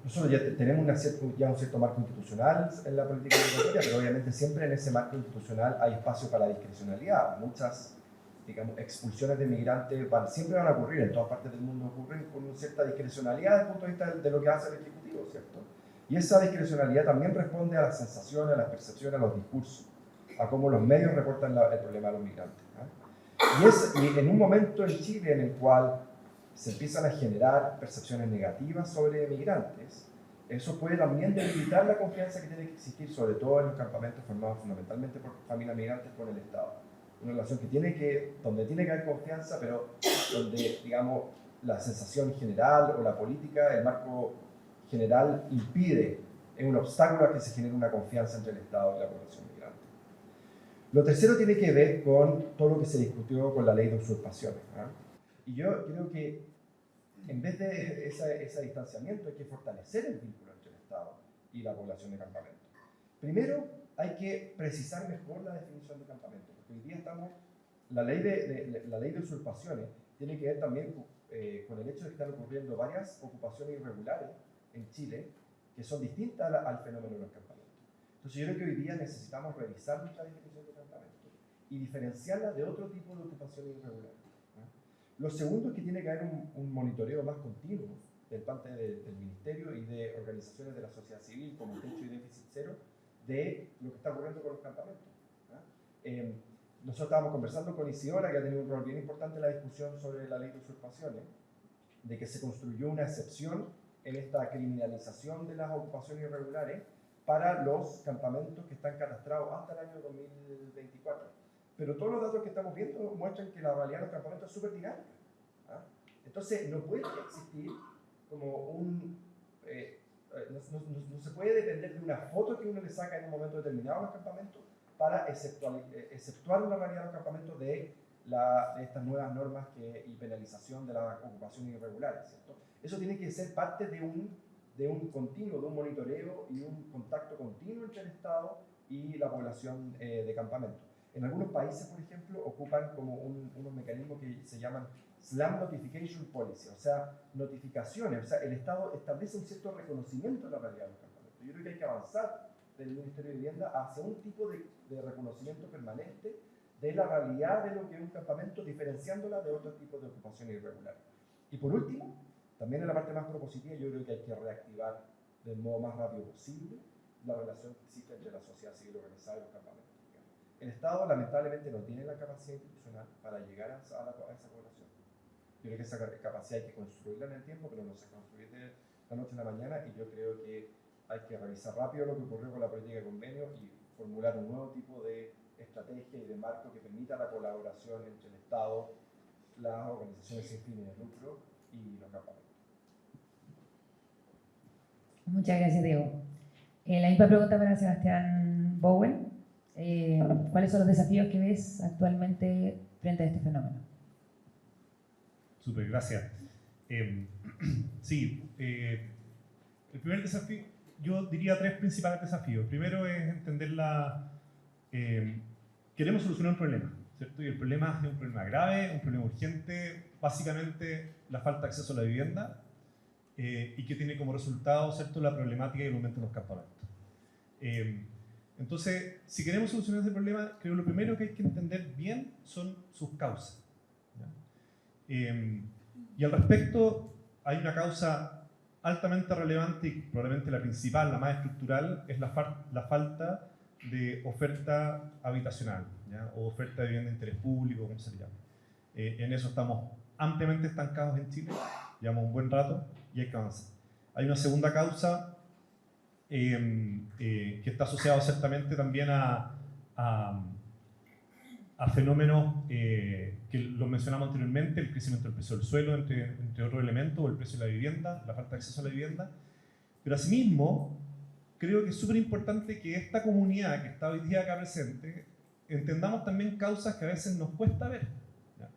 [SPEAKER 5] Nosotros ya tenemos un cierto marco institucional en la política migratoria, pero obviamente siempre en ese marco institucional hay espacio para la discrecionalidad. Muchas, digamos, expulsiones de migrantes siempre van a ocurrir, en todas partes del mundo ocurren con cierta discrecionalidad desde el punto de vista de lo que hace el Ejecutivo, ¿cierto? Y esa discrecionalidad también responde a las sensaciones, a las percepciones, a los discursos, a cómo los medios reportan el problema de los migrantes, ¿no? Y en un momento en Chile en el cual se empiezan a generar percepciones negativas sobre migrantes, eso puede también debilitar la confianza que tiene que existir, sobre todo en los campamentos formados fundamentalmente por familias migrantes con el Estado. Una relación donde tiene que haber confianza, pero donde, digamos, la sensación general o la política, el marco general impide, es un obstáculo a que se genere una confianza entre el Estado y la población migrante. Lo tercero tiene que ver con todo lo que se discutió con la ley de usurpaciones, ¿eh? Y yo creo que en vez de ese distanciamiento hay que fortalecer el vínculo entre el Estado y la población de campamento. Primero, hay que precisar mejor la definición de campamento, porque hoy día la ley de usurpaciones tiene que ver también con el hecho de que están ocurriendo varias ocupaciones irregulares en Chile que son distintas al fenómeno de los campamentos. Entonces yo creo que hoy día necesitamos revisar nuestra definición de campamento y diferenciarla de otro tipo de ocupaciones irregulares. Lo segundo es que tiene que haber un monitoreo más continuo de parte del Ministerio y de organizaciones de la sociedad civil como Techo y Déficit Cero de lo que está ocurriendo con los campamentos. Nosotros estábamos conversando con Isidora, que ha tenido un rol bien importante en la discusión sobre la ley de usurpaciones, de que se construyó una excepción en esta criminalización de las ocupaciones irregulares para los campamentos que están catastrados hasta el año 2024. Pero todos los datos que estamos viendo muestran que la realidad de los campamentos es súper dinámica. Entonces, no puede existir como no se puede depender de una foto que uno le saca en un momento determinado a los campamentos para exceptuar la realidad de los campamentos de estas nuevas normas y penalización de las ocupaciones irregulares, ¿cierto? Eso tiene que ser parte de un continuo, de un monitoreo y un contacto continuo entre el Estado y la población de campamentos. En algunos países, por ejemplo, ocupan como unos mecanismos que se llaman Slum Notification Policy, o sea, notificaciones, o sea, el Estado establece un cierto reconocimiento de la realidad de los campamentos. Yo creo que hay que avanzar del Ministerio de Vivienda hacia un tipo de reconocimiento permanente de la realidad de lo que es un campamento, diferenciándola de otros tipos de ocupaciones irregulares. Y por último, también en la parte más propositiva, yo creo que hay que reactivar del modo más rápido posible la relación que existe entre la sociedad civil organizada y los campamentos. El Estado lamentablemente no tiene la capacidad institucional para llegar a esa población. Yo creo que esa capacidad hay que construirla en el tiempo, pero no se construye de la noche a la mañana, y yo creo que hay que revisar rápido lo que ocurrió con la política de convenio y formular un nuevo tipo de estrategia y de marco que permita la colaboración entre el Estado, las organizaciones sin fines de lucro y los campamentos.
[SPEAKER 4] Muchas gracias, Diego. La misma pregunta para Sebastián Bowen. ¿Cuáles son los desafíos que ves actualmente frente a este fenómeno?
[SPEAKER 6] Súper, gracias. Sí, el primer desafío, yo diría 3 principales desafíos. El primero es entender queremos solucionar un problema, ¿cierto? Y el problema es un problema grave, un problema urgente, básicamente la falta de acceso a la vivienda y que tiene como resultado, ¿cierto?, la problemática y el aumento de los campamentos. Entonces, si queremos solucionar ese problema, creo que lo primero que hay que entender bien son sus causas, ¿ya? Y al respecto, hay una causa altamente relevante y probablemente la principal, la más estructural, es la falta de oferta habitacional, ¿ya? O oferta de vivienda de interés público, como se llama. En eso estamos ampliamente estancados en Chile, llevamos un buen rato y hay que avanzar. Hay una segunda causa que está asociado ciertamente también a fenómenos que los mencionamos anteriormente, el crecimiento del precio del suelo, entre otros elementos, o el precio de la vivienda, la falta de acceso a la vivienda. Pero asimismo, creo que es súper importante que esta comunidad que está hoy día acá presente, entendamos también causas que a veces nos cuesta ver, ¿ya?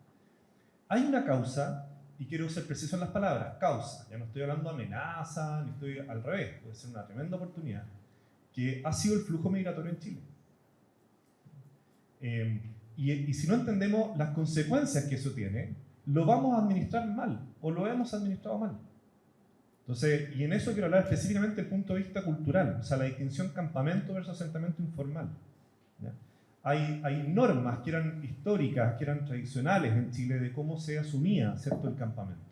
[SPEAKER 6] Hay una causa, y quiero ser preciso en las palabras, causa, ya no estoy hablando de amenaza, ni estoy al revés, puede ser una tremenda oportunidad, que ha sido el flujo migratorio en Chile. Y si no entendemos las consecuencias que eso tiene, lo vamos a administrar mal, o lo hemos administrado mal. Entonces, y en eso quiero hablar específicamente del punto de vista cultural, o sea, la distinción campamento versus asentamiento informal, ¿ya? Hay normas que eran históricas, que eran tradicionales en Chile de cómo se asumía, ¿cierto?, el campamento.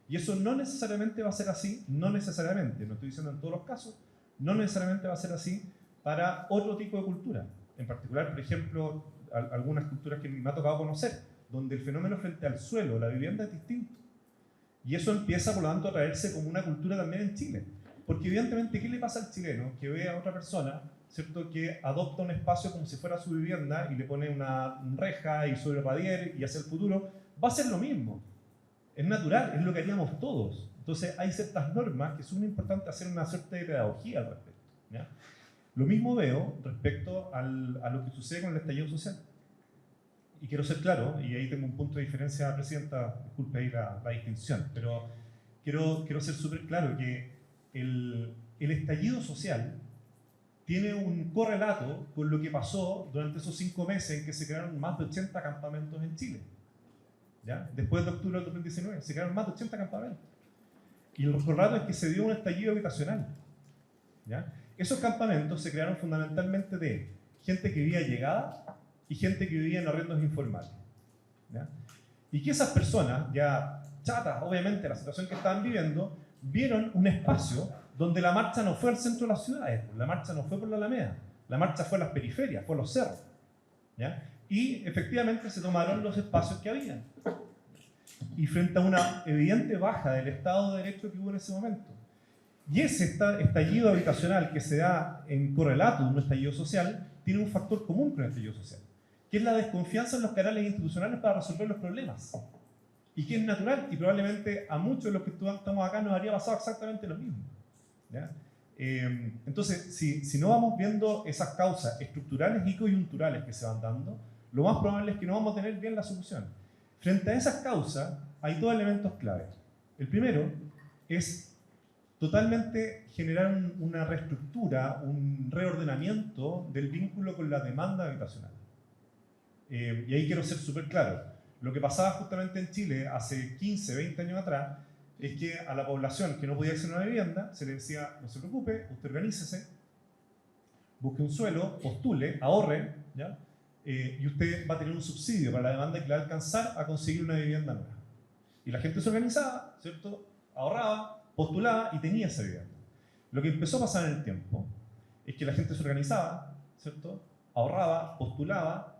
[SPEAKER 6] Y eso no necesariamente va a ser así, no necesariamente, no estoy diciendo en todos los casos, no necesariamente va a ser así para otro tipo de cultura. En particular, por ejemplo, algunas culturas que me ha tocado conocer, donde el fenómeno frente al suelo, la vivienda, es distinto. Y eso empieza, por lo tanto, a traerse como una cultura también en Chile. Porque evidentemente, ¿qué le pasa al chileno que ve a otra persona, ¿cierto?, que adopta un espacio como si fuera su vivienda y le pone una reja y sobre radier y hace el futuro? Va a ser lo mismo. Es natural, es lo que haríamos todos. Entonces hay ciertas normas que son importantes hacer una suerte de pedagogía al respecto, ¿ya? Lo mismo veo respecto a lo que sucede con el estallido social. Y quiero ser claro, y ahí tengo un punto de diferencia, Presidenta, disculpe ahí la distinción, pero quiero ser súper claro que el estallido social tiene un correlato con lo que pasó durante esos 5 meses en que se crearon más de 80 campamentos en Chile. ¿Ya? Después de octubre del 2019, se crearon más de 80 campamentos. Y el correlato es que se dio un estallido habitacional. ¿Ya? Esos campamentos se crearon fundamentalmente de gente que vivía llegada y gente que vivía en arrendos informales. ¿Ya? Y que esas personas, ya chatas, obviamente, de la situación que estaban viviendo, vieron un espacio donde la marcha no fue al centro de las ciudades, la marcha no fue por la Alameda, la marcha fue a las periferias, fue a los cerros. ¿Ya? Y efectivamente se tomaron los espacios que habían. Y frente a una evidente baja del Estado de Derecho que hubo en ese momento. Y ese estallido habitacional que se da en correlato de un estallido social, tiene un factor común con el estallido social, que es la desconfianza en los canales institucionales para resolver los problemas. Y que es natural, y probablemente a muchos de los que estamos acá nos habría pasado exactamente lo mismo. ¿Ya? Entonces, si no vamos viendo esas causas estructurales y coyunturales que se van dando, lo más probable es que no vamos a tener bien la solución. Frente a esas causas, hay 2 elementos claves. El primero es totalmente generar una reestructura, un reordenamiento del vínculo con la demanda habitacional. Y ahí quiero ser súper claro. Lo que pasaba justamente en Chile hace 15, 20 años atrás es que a la población que no podía acceder a una vivienda se le decía: no se preocupe, usted organícese, busque un suelo, postule, ahorre, ¿ya? Y usted va a tener un subsidio para la demanda que le va a alcanzar a conseguir una vivienda nueva. Y la gente se organizaba, ¿cierto? Ahorraba, postulaba y tenía esa vivienda. Lo que empezó a pasar en el tiempo es que la gente se organizaba, ¿cierto? Ahorraba, postulaba,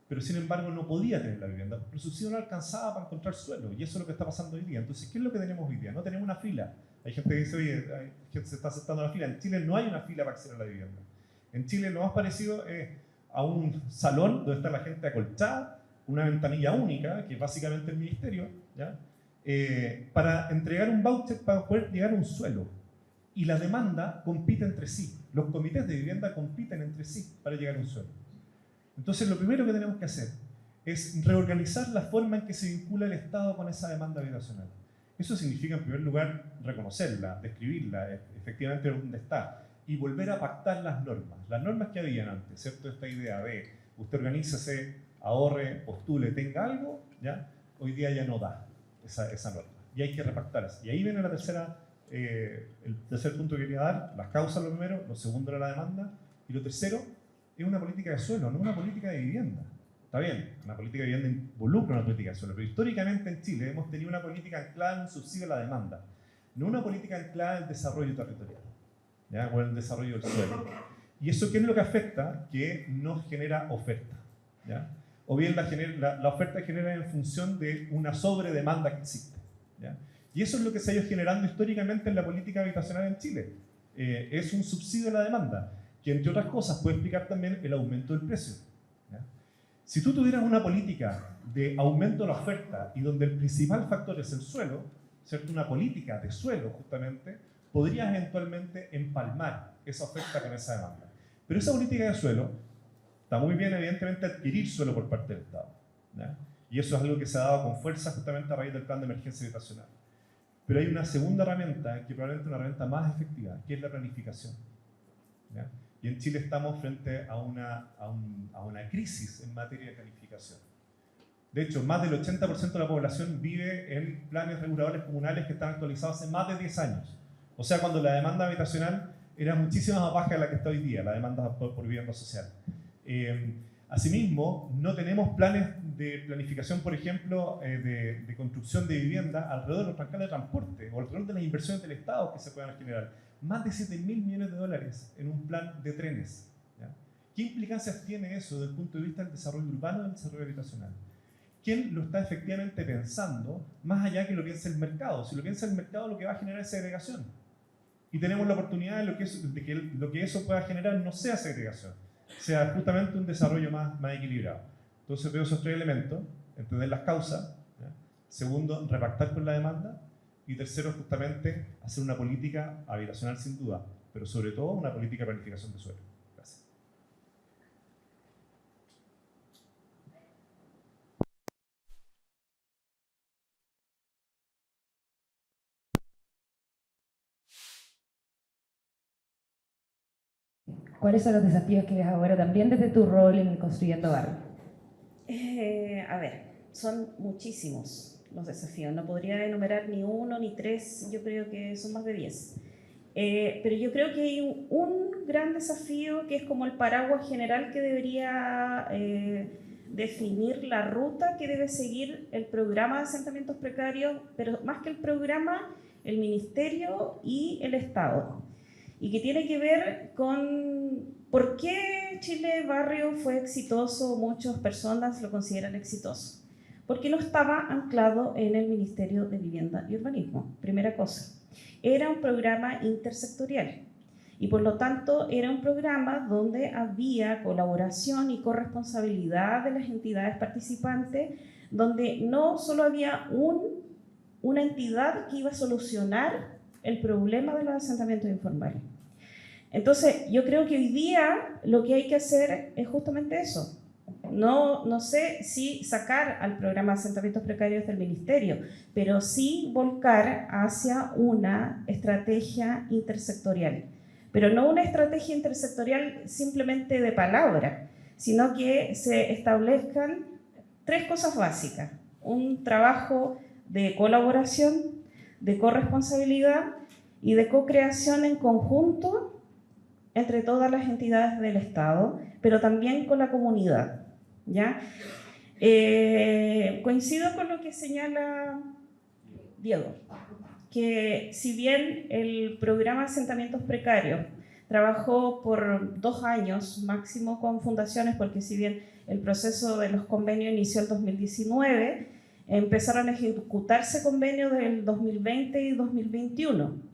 [SPEAKER 6] pero sin embargo no podía tener la vivienda, porque el subsidio no alcanzaba para encontrar suelo, y eso es lo que está pasando hoy día. Entonces, ¿qué es lo que tenemos hoy día? No tenemos una fila. Hay gente que dice: oye, hay gente que se está aceptando la fila. En Chile no hay una fila para acceder a la vivienda. En Chile lo más parecido es a un salón donde está la gente acolchada, una ventanilla única, que es básicamente el ministerio, ¿ya? Para entregar un voucher para poder llegar a un suelo. Y la demanda compite entre sí. Los comités de vivienda compiten entre sí para llegar a un suelo. Entonces, lo primero que tenemos que hacer es reorganizar la forma en que se vincula el Estado con esa demanda habitacional. Eso significa, en primer lugar, reconocerla, describirla, efectivamente dónde está, y volver a pactar las normas que habían antes, ¿cierto? Esta idea de usted organícese, ahorre, postule, tenga algo, ¿ya? Hoy día ya no da esa norma, y hay que repactarlas. Y ahí viene el tercer punto que quería dar: las causas, lo primero, lo segundo era la demanda, y lo tercero es una política de suelo, no una política de vivienda. Está bien, una política de vivienda involucra una política de suelo, pero históricamente en Chile hemos tenido una política anclada en un subsidio a la demanda, no una política anclada en el desarrollo territorial, ¿ya? O en el desarrollo del suelo. ¿Y eso qué es lo que afecta? Que no genera oferta, ¿ya? O bien la oferta genera en función de una sobredemanda que existe, ¿ya? Y eso es lo que se ha ido generando históricamente en la política habitacional en Chile. Es un subsidio a la demanda, que entre otras cosas puede explicar también el aumento del precio, ¿ya? Si tú tuvieras una política de aumento de la oferta y donde el principal factor es el suelo, ¿cierto? Una política de suelo justamente, podrías eventualmente empalmar esa oferta con esa demanda. Pero esa política de suelo está muy bien, evidentemente, adquirir suelo por parte del Estado, ¿ya? Y eso es algo que se ha dado con fuerza justamente a raíz del plan de emergencia habitacional. Pero hay una segunda herramienta, que probablemente es una herramienta más efectiva, que es la planificación, ¿ya? Y en Chile estamos frente a una crisis en materia de planificación. De hecho, más del 80% de la población vive en planes reguladores comunales que están actualizados hace más de 10 años. O sea, cuando la demanda habitacional era muchísimo más baja de la que está hoy día, la demanda por vivienda social. Asimismo, no tenemos planes de planificación, por ejemplo, de construcción de vivienda alrededor de los trancales de transporte o alrededor de las inversiones del Estado que se puedan generar. Más de 7.000 millones de dólares en un plan de trenes, ¿ya? ¿Qué implicancias tiene eso desde el punto de vista del desarrollo urbano y del desarrollo habitacional? quién lo está efectivamente pensando, más allá que lo piense el mercado. Si lo piensa el mercado, lo que va a generar es segregación. Y tenemos la oportunidad de que lo que eso pueda generar no sea segregación, sea justamente un desarrollo más equilibrado. Entonces veo esos tres elementos: entender las causas, ¿ya? Segundo, repactar con la demanda, y tercero, justamente hacer una política habitacional sin duda, pero sobre todo una política de planificación de suelo. Gracias.
[SPEAKER 4] ¿Cuáles son los desafíos que ves ahora también desde tu rol en Construyendo Barrio?
[SPEAKER 7] A ver, son muchísimos los desafíos. No podría enumerar ni uno ni tres, yo creo que son más de 10. Pero yo creo que hay un gran desafío que es como el paraguas general que debería definir la ruta que debe seguir el programa de asentamientos precarios, pero más que el programa, el Ministerio y el Estado. Y que tiene que ver con por qué Chile Barrio fue exitoso, muchas personas lo consideran exitoso. Porque no estaba anclado en el Ministerio de Vivienda y Urbanismo, primera cosa. Era un programa intersectorial y por lo tanto era un programa donde había colaboración y corresponsabilidad de las entidades participantes, donde no solo había una entidad que iba a solucionar el problema de los asentamientos informales. Entonces, yo creo que hoy día lo que hay que hacer es justamente eso. No sé si sacar al programa de asentamientos precarios del Ministerio, pero sí volcar hacia una estrategia intersectorial. Pero no una estrategia intersectorial simplemente de palabra, sino que se establezcan tres cosas básicas. Un trabajo de colaboración, de corresponsabilidad y de co-creación en conjunto entre todas las entidades del Estado, pero también con la comunidad, ¿ya? Coincido con lo que señala Diego, que si bien el programa Asentamientos Precarios trabajó por 2 años máximo con fundaciones, porque si bien el proceso de los convenios inició el 2019, empezaron a ejecutarse convenios del 2020 y 2021.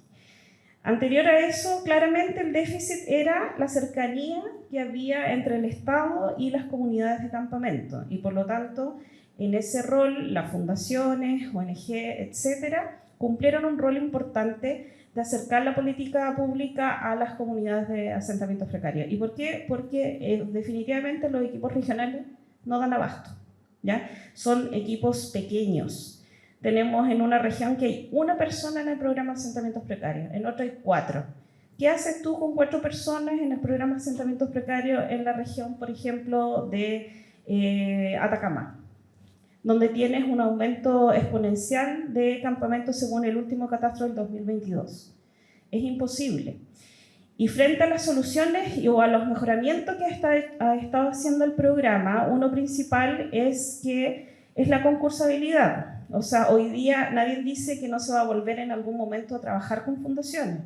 [SPEAKER 7] Anterior a eso, claramente el déficit era la cercanía que había entre el Estado y las comunidades de campamento. Y por lo tanto, en ese rol, las fundaciones, ONG, etcétera, cumplieron un rol importante de acercar la política pública a las comunidades de asentamientos precarios. ¿Y por qué? Porque definitivamente los equipos regionales no dan abasto, ¿ya? Son equipos pequeños. Tenemos en una región que hay una persona en el programa de asentamientos precarios, en otra hay 4. ¿Qué haces tú con 4 personas en el programa de asentamientos precarios en la región, por ejemplo, de Atacama, donde tienes un aumento exponencial de campamentos según el último catastro del 2022? Es imposible. Y frente a las soluciones o a los mejoramientos que ha estado haciendo el programa, uno principal es la concursabilidad. O sea, hoy día nadie dice que no se va a volver en algún momento a trabajar con fundaciones,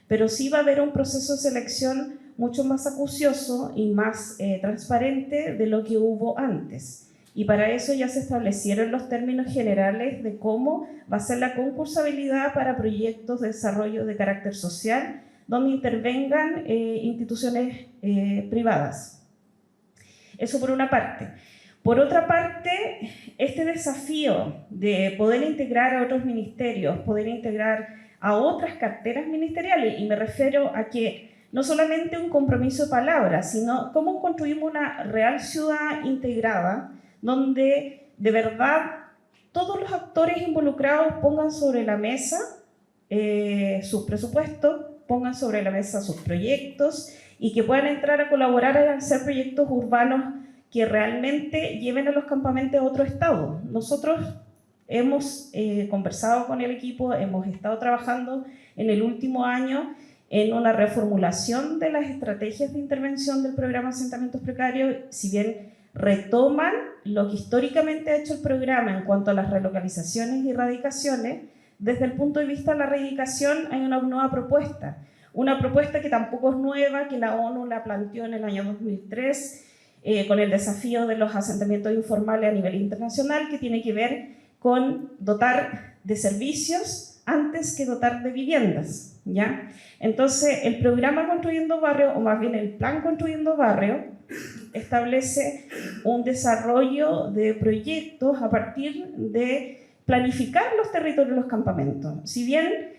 [SPEAKER 7] pero sí va a haber un proceso de selección mucho más acucioso y más transparente de lo que hubo antes. Y para eso ya se establecieron los términos generales de cómo va a ser la concursabilidad para proyectos de desarrollo de carácter social, donde intervengan instituciones privadas. Eso por una parte. Por otra parte, este desafío de poder integrar a otros ministerios, poder integrar a otras carteras ministeriales, y me refiero a que no solamente un compromiso de palabras, sino cómo construimos una real ciudad integrada, donde de verdad todos los actores involucrados pongan sobre la mesa sus presupuestos, pongan sobre la mesa sus proyectos y que puedan entrar a colaborar a hacer proyectos urbanos que realmente lleven a los campamentos a otro estado. Nosotros hemos conversado con el equipo, hemos estado trabajando en el último año en una reformulación de las estrategias de intervención del programa Asentamientos Precarios, si bien retoman lo que históricamente ha hecho el programa en cuanto a las relocalizaciones y radicaciones. Desde el punto de vista de la radicación hay una nueva propuesta, una propuesta que tampoco es nueva, que la ONU la planteó en el año 2003, con el desafío de los asentamientos informales a nivel internacional, que tiene que ver con dotar de servicios antes que dotar de viviendas, ¿ya? Entonces, el programa Construyendo Barrio, o más bien el plan Construyendo Barrio, establece un desarrollo de proyectos a partir de planificar los territorios de los campamentos. Si bien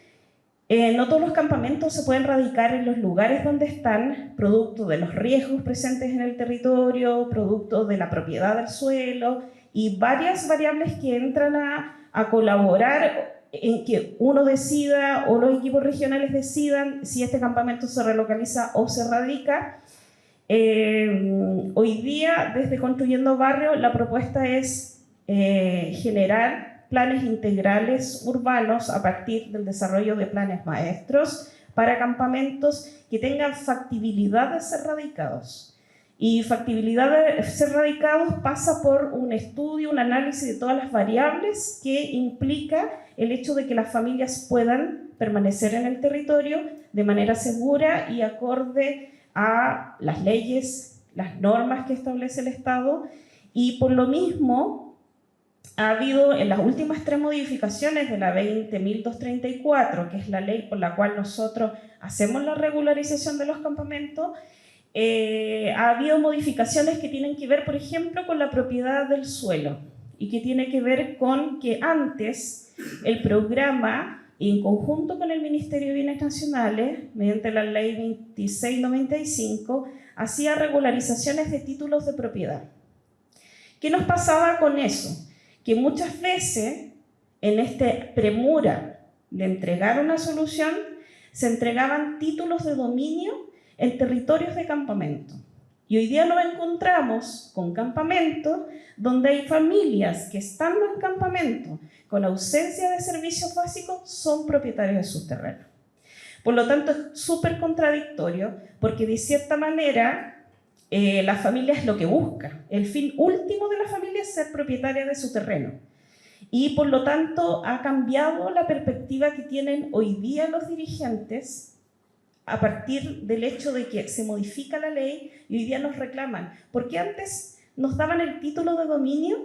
[SPEAKER 7] no todos los campamentos se pueden radicar en los lugares donde están, producto de los riesgos presentes en el territorio, producto de la propiedad del suelo y varias variables que entran a colaborar en que uno decida o los equipos regionales decidan si este campamento se relocaliza o se radica. Hoy día, desde Construyendo Barrio, la propuesta es generar planes integrales urbanos a partir del desarrollo de planes maestros para campamentos que tengan factibilidad de ser radicados. Y factibilidad de ser radicados pasa por un estudio, un análisis de todas las variables que implica el hecho de que las familias puedan permanecer en el territorio de manera segura y acorde a las leyes, las normas que establece el Estado. Y por lo mismo, ha habido en las últimas 3 modificaciones de la 20.234, que es la ley por la cual nosotros hacemos la regularización de los campamentos, ha habido modificaciones que tienen que ver, por ejemplo, con la propiedad del suelo y que tiene que ver con que antes el programa, en conjunto con el Ministerio de Bienes Nacionales, mediante la ley 2695, hacía regularizaciones de títulos de propiedad. ¿Qué nos pasaba con eso? Que muchas veces, en esta premura de entregar una solución, se entregaban títulos de dominio en territorios de campamento. Y hoy día nos encontramos con campamentos donde hay familias que, estando en campamento con ausencia de servicios básicos, son propietarios de sus terrenos. Por lo tanto, es súper contradictorio porque, de cierta manera, la familia es lo que busca. El fin último de la familia es ser propietaria de su terreno. Y por lo tanto ha cambiado la perspectiva que tienen hoy día los dirigentes a partir del hecho de que se modifica la ley y hoy día nos reclaman. Porque antes nos daban el título de dominio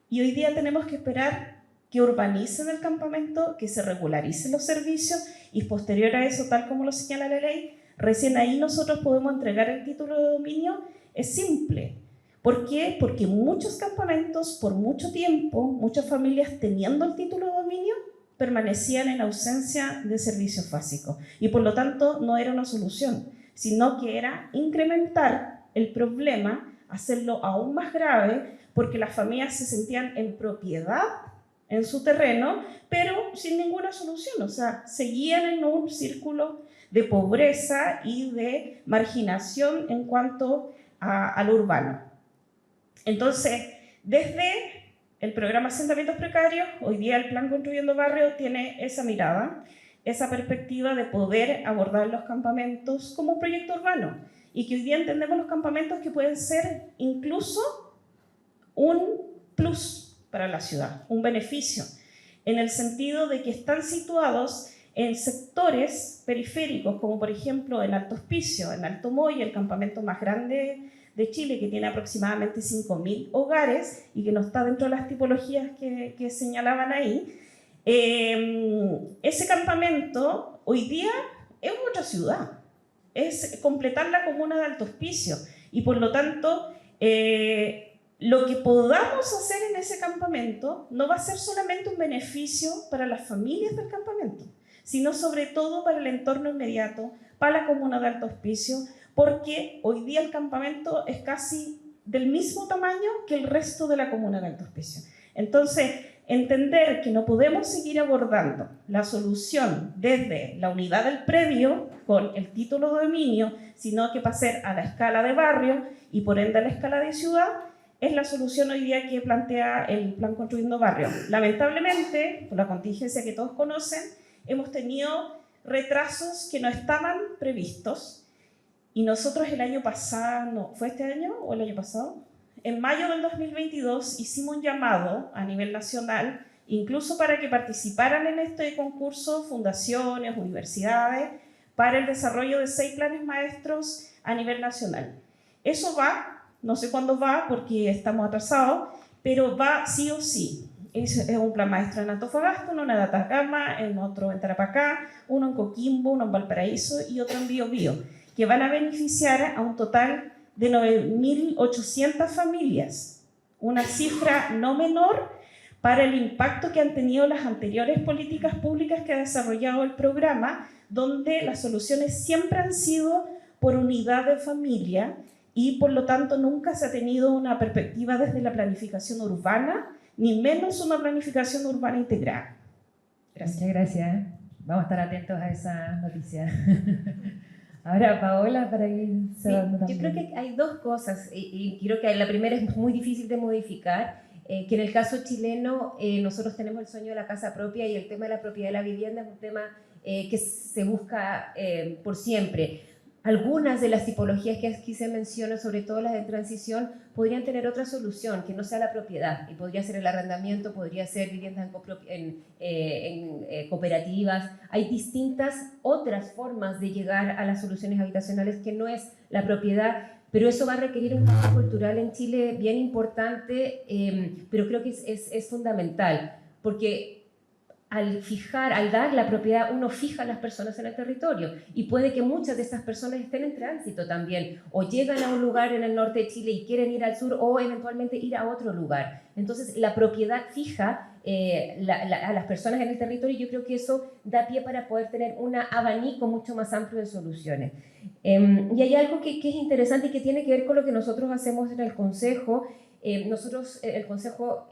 [SPEAKER 7] y hoy día tenemos que esperar que urbanicen el campamento, que se regularicen los servicios y posterior a eso, tal como lo señala la ley, recién ahí nosotros podemos entregar el título de dominio. Es simple. ¿Por qué? Porque muchos campamentos, por mucho tiempo, muchas familias teniendo el título de dominio, permanecían en ausencia de servicios básicos. Y por lo tanto no era una solución, sino que era incrementar el problema, hacerlo aún más grave, porque las familias se sentían en propiedad en su terreno, pero sin ninguna solución. O sea, seguían en un círculo de pobreza y de marginación en cuanto a lo urbano. Entonces, desde el programa Asentamientos Precarios, hoy día el plan Construyendo Barrio tiene esa mirada, esa perspectiva de poder abordar los campamentos como un proyecto urbano y que hoy día entendemos los campamentos que pueden ser incluso un plus para la ciudad, un beneficio, en el sentido de que están situados en sectores periféricos, como por ejemplo en Alto Hospicio, en Alto Moy, el campamento más grande de Chile, que tiene aproximadamente 5.000 hogares y que no está dentro de las tipologías que señalaban ahí. Ese campamento hoy día es otra ciudad, es completar la comuna de Alto Hospicio y por lo tanto lo que podamos hacer en ese campamento no va a ser solamente un beneficio para las familias del campamento, sino sobre todo para el entorno inmediato, para la comuna de Alto Hospicio, porque hoy día el campamento es casi del mismo tamaño que el resto de la comuna de Alto Hospicio. Entonces, entender que no podemos seguir abordando la solución desde la unidad del predio con el título de dominio, sino que pasar a la escala de barrio y por ende a la escala de ciudad, es la solución hoy día que plantea el plan Construyendo Barrio. Lamentablemente, por la contingencia que todos conocen, hemos tenido retrasos que no estaban previstos. Y nosotros el año pasado, no, ¿fue este año o el año pasado? En mayo del 2022 hicimos un llamado a nivel nacional, incluso para que participaran en este concurso fundaciones, universidades, para el desarrollo de 6 planes maestros a nivel nacional. Eso va no sé cuándo va porque estamos atrasados, pero va sí o sí. Es un plan maestro en Antofagasta, uno en Atacama, en otro en Tarapacá, uno en Coquimbo, uno en Valparaíso y otro en Biobío, que van a beneficiar a un total de 9.800 familias, una cifra no menor para el impacto que han tenido las anteriores políticas públicas que ha desarrollado el programa, donde las soluciones siempre han sido por unidad de familia y por lo tanto nunca se ha tenido una perspectiva desde la planificación urbana, ni menos una planificación urbana integral.
[SPEAKER 4] Gracias. Muchas gracias. Vamos a estar atentos a esa noticia. Ahora, Paola, para ir cerrando también.
[SPEAKER 8] Yo creo que hay dos cosas, y creo que la primera es muy difícil de modificar, que en el caso chileno nosotros tenemos el sueño de la casa propia y el tema de la propiedad de la vivienda es un tema que se busca por siempre. Algunas de las tipologías que aquí se mencionan, sobre todo las de transición, podrían tener otra solución, que no sea la propiedad, y podría ser el arrendamiento, podría ser viviendas en cooperativas. Hay distintas otras formas de llegar a las soluciones habitacionales que no es la propiedad, pero eso va a requerir un cambio cultural en Chile bien importante, pero creo que es fundamental, porque al dar la propiedad, uno fija a las personas en el territorio y puede que muchas de estas personas estén en tránsito también, o llegan a un lugar en el norte de Chile y quieren ir al sur o eventualmente ir a otro lugar. Entonces, la propiedad fija a las personas en el territorio y yo creo que eso da pie para poder tener un abanico mucho más amplio de soluciones. Y hay algo que es interesante y que tiene que ver con lo que nosotros hacemos en el Consejo. Nosotros, el Consejo,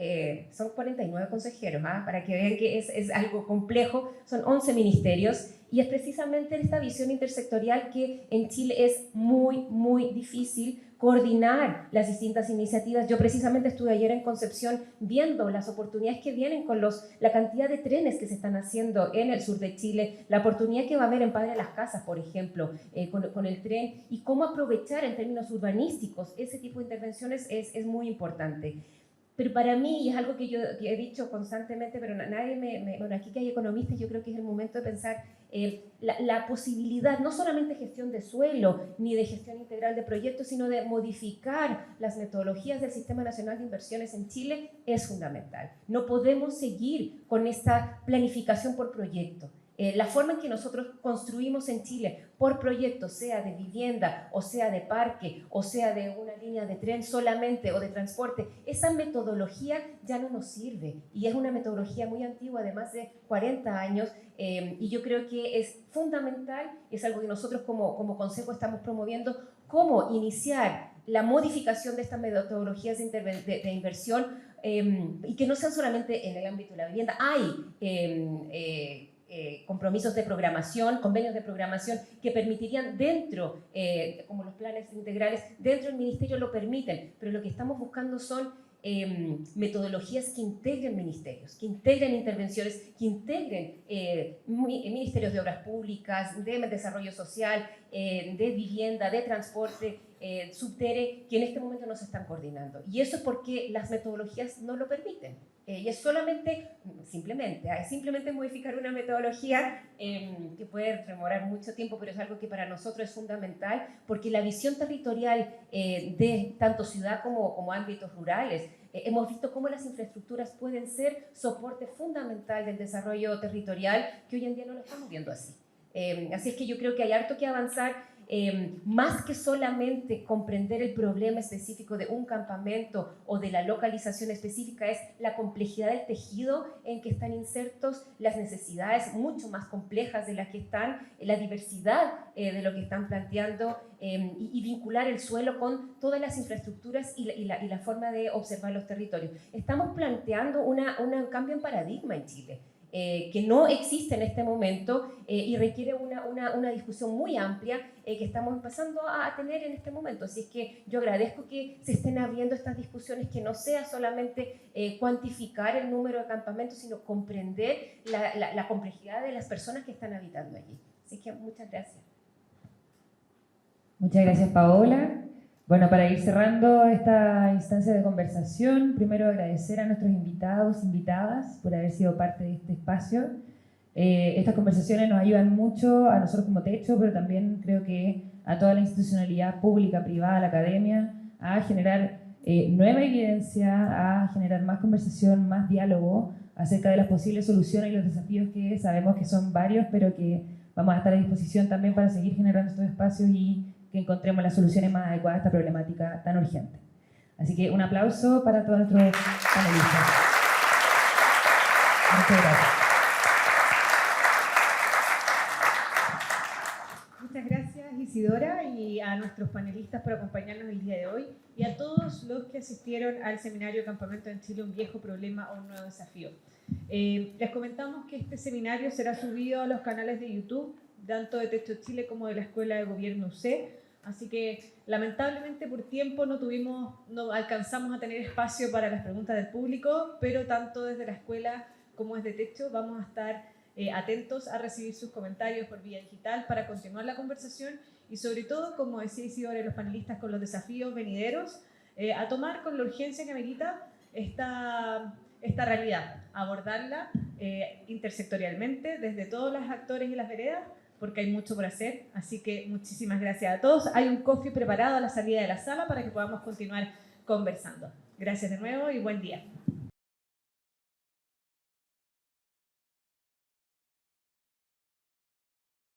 [SPEAKER 8] son 49 consejeros, para que vean que es algo complejo, son 11 ministerios y es precisamente esta visión intersectorial que en Chile es muy, muy difícil coordinar las distintas iniciativas. Yo precisamente estuve ayer en Concepción viendo las oportunidades que vienen con la cantidad de trenes que se están haciendo en el sur de Chile, la oportunidad que va a haber en Padre Las Casas, por ejemplo, con el tren, y cómo aprovechar en términos urbanísticos ese tipo de intervenciones es muy importante. Pero para mí, y es algo que yo he dicho constantemente, pero nadie bueno, aquí que hay economistas, yo creo que es el momento de pensar la posibilidad, no solamente de gestión de suelo, ni de gestión integral de proyectos, sino de modificar las metodologías del Sistema Nacional de Inversiones en Chile, es fundamental. No podemos seguir con esta planificación por proyecto. La forma en que nosotros construimos en Chile por proyecto, sea de vivienda o sea de parque o sea de una línea de tren solamente o de transporte, esa metodología ya no nos sirve y es una metodología muy antigua de más de 40 años y yo creo que es fundamental, es algo que nosotros como Consejo estamos promoviendo, cómo iniciar la modificación de estas metodologías de inversión y que no sean solamente en el ámbito de la vivienda. Hay compromisos de programación, convenios de programación que permitirían dentro, como los planes integrales, dentro del ministerio lo permiten, pero lo que estamos buscando son metodologías que integren ministerios, que integren intervenciones, que integren ministerios de obras públicas, de desarrollo social, de vivienda, de transporte, subtere, que en este momento no se están coordinando. Y eso es porque las metodologías no lo permiten. Y es simplemente modificar una metodología que puede demorar mucho tiempo, pero es algo que para nosotros es fundamental, porque la visión territorial de tanto ciudad como ámbitos rurales, hemos visto cómo las infraestructuras pueden ser soporte fundamental del desarrollo territorial, que hoy en día no lo estamos viendo así. Así es que yo creo que hay harto que avanzar, más que solamente comprender el problema específico de un campamento o de la localización específica, es la complejidad del tejido en que están insertos, las necesidades mucho más complejas de las que están, la diversidad de lo que están planteando y vincular el suelo con todas las infraestructuras y la forma de observar los territorios. Estamos planteando un cambio en paradigma en Chile. Que no existe en este momento y requiere una discusión muy amplia que estamos empezando a tener en este momento. Así es que yo agradezco que se estén abriendo estas discusiones, que no sea solamente cuantificar el número de campamentos, sino comprender la complejidad de las personas que están habitando allí. Así que muchas gracias.
[SPEAKER 4] Muchas gracias, Paola. Bueno, para ir cerrando esta instancia de conversación, primero agradecer a nuestros invitados, invitadas, por haber sido parte de este espacio. Estas conversaciones nos ayudan mucho a nosotros como Techo, pero también creo que a toda la institucionalidad pública, privada, la academia, a generar nueva evidencia, a generar más conversación, más diálogo acerca de las posibles soluciones y los desafíos que sabemos que son varios, pero que vamos a estar a disposición también para seguir generando estos espacios y que encontremos las soluciones más adecuadas a esta problemática tan urgente. Así que un aplauso para todos nuestros panelistas. Muchas gracias.
[SPEAKER 1] Muchas gracias, Isidora, y a nuestros panelistas por acompañarnos el día de hoy y a todos los que asistieron al seminario Campamento en Chile, un viejo problema o un nuevo desafío. Les comentamos que este seminario será subido a los canales de YouTube, tanto de Techo Chile como de la Escuela de Gobierno UC, así que lamentablemente por tiempo no alcanzamos a tener espacio para las preguntas del público, pero tanto desde la escuela como desde Techo vamos a estar atentos a recibir sus comentarios por vía digital para continuar la conversación y sobre todo, como decía Isidora y los panelistas, con los desafíos venideros, a tomar con la urgencia que amerita esta realidad, abordarla intersectorialmente desde todos los actores y las veredas, porque hay mucho por hacer, así que muchísimas gracias a todos. Hay un coffee preparado a la salida de la sala para que podamos continuar conversando. Gracias de nuevo y buen día.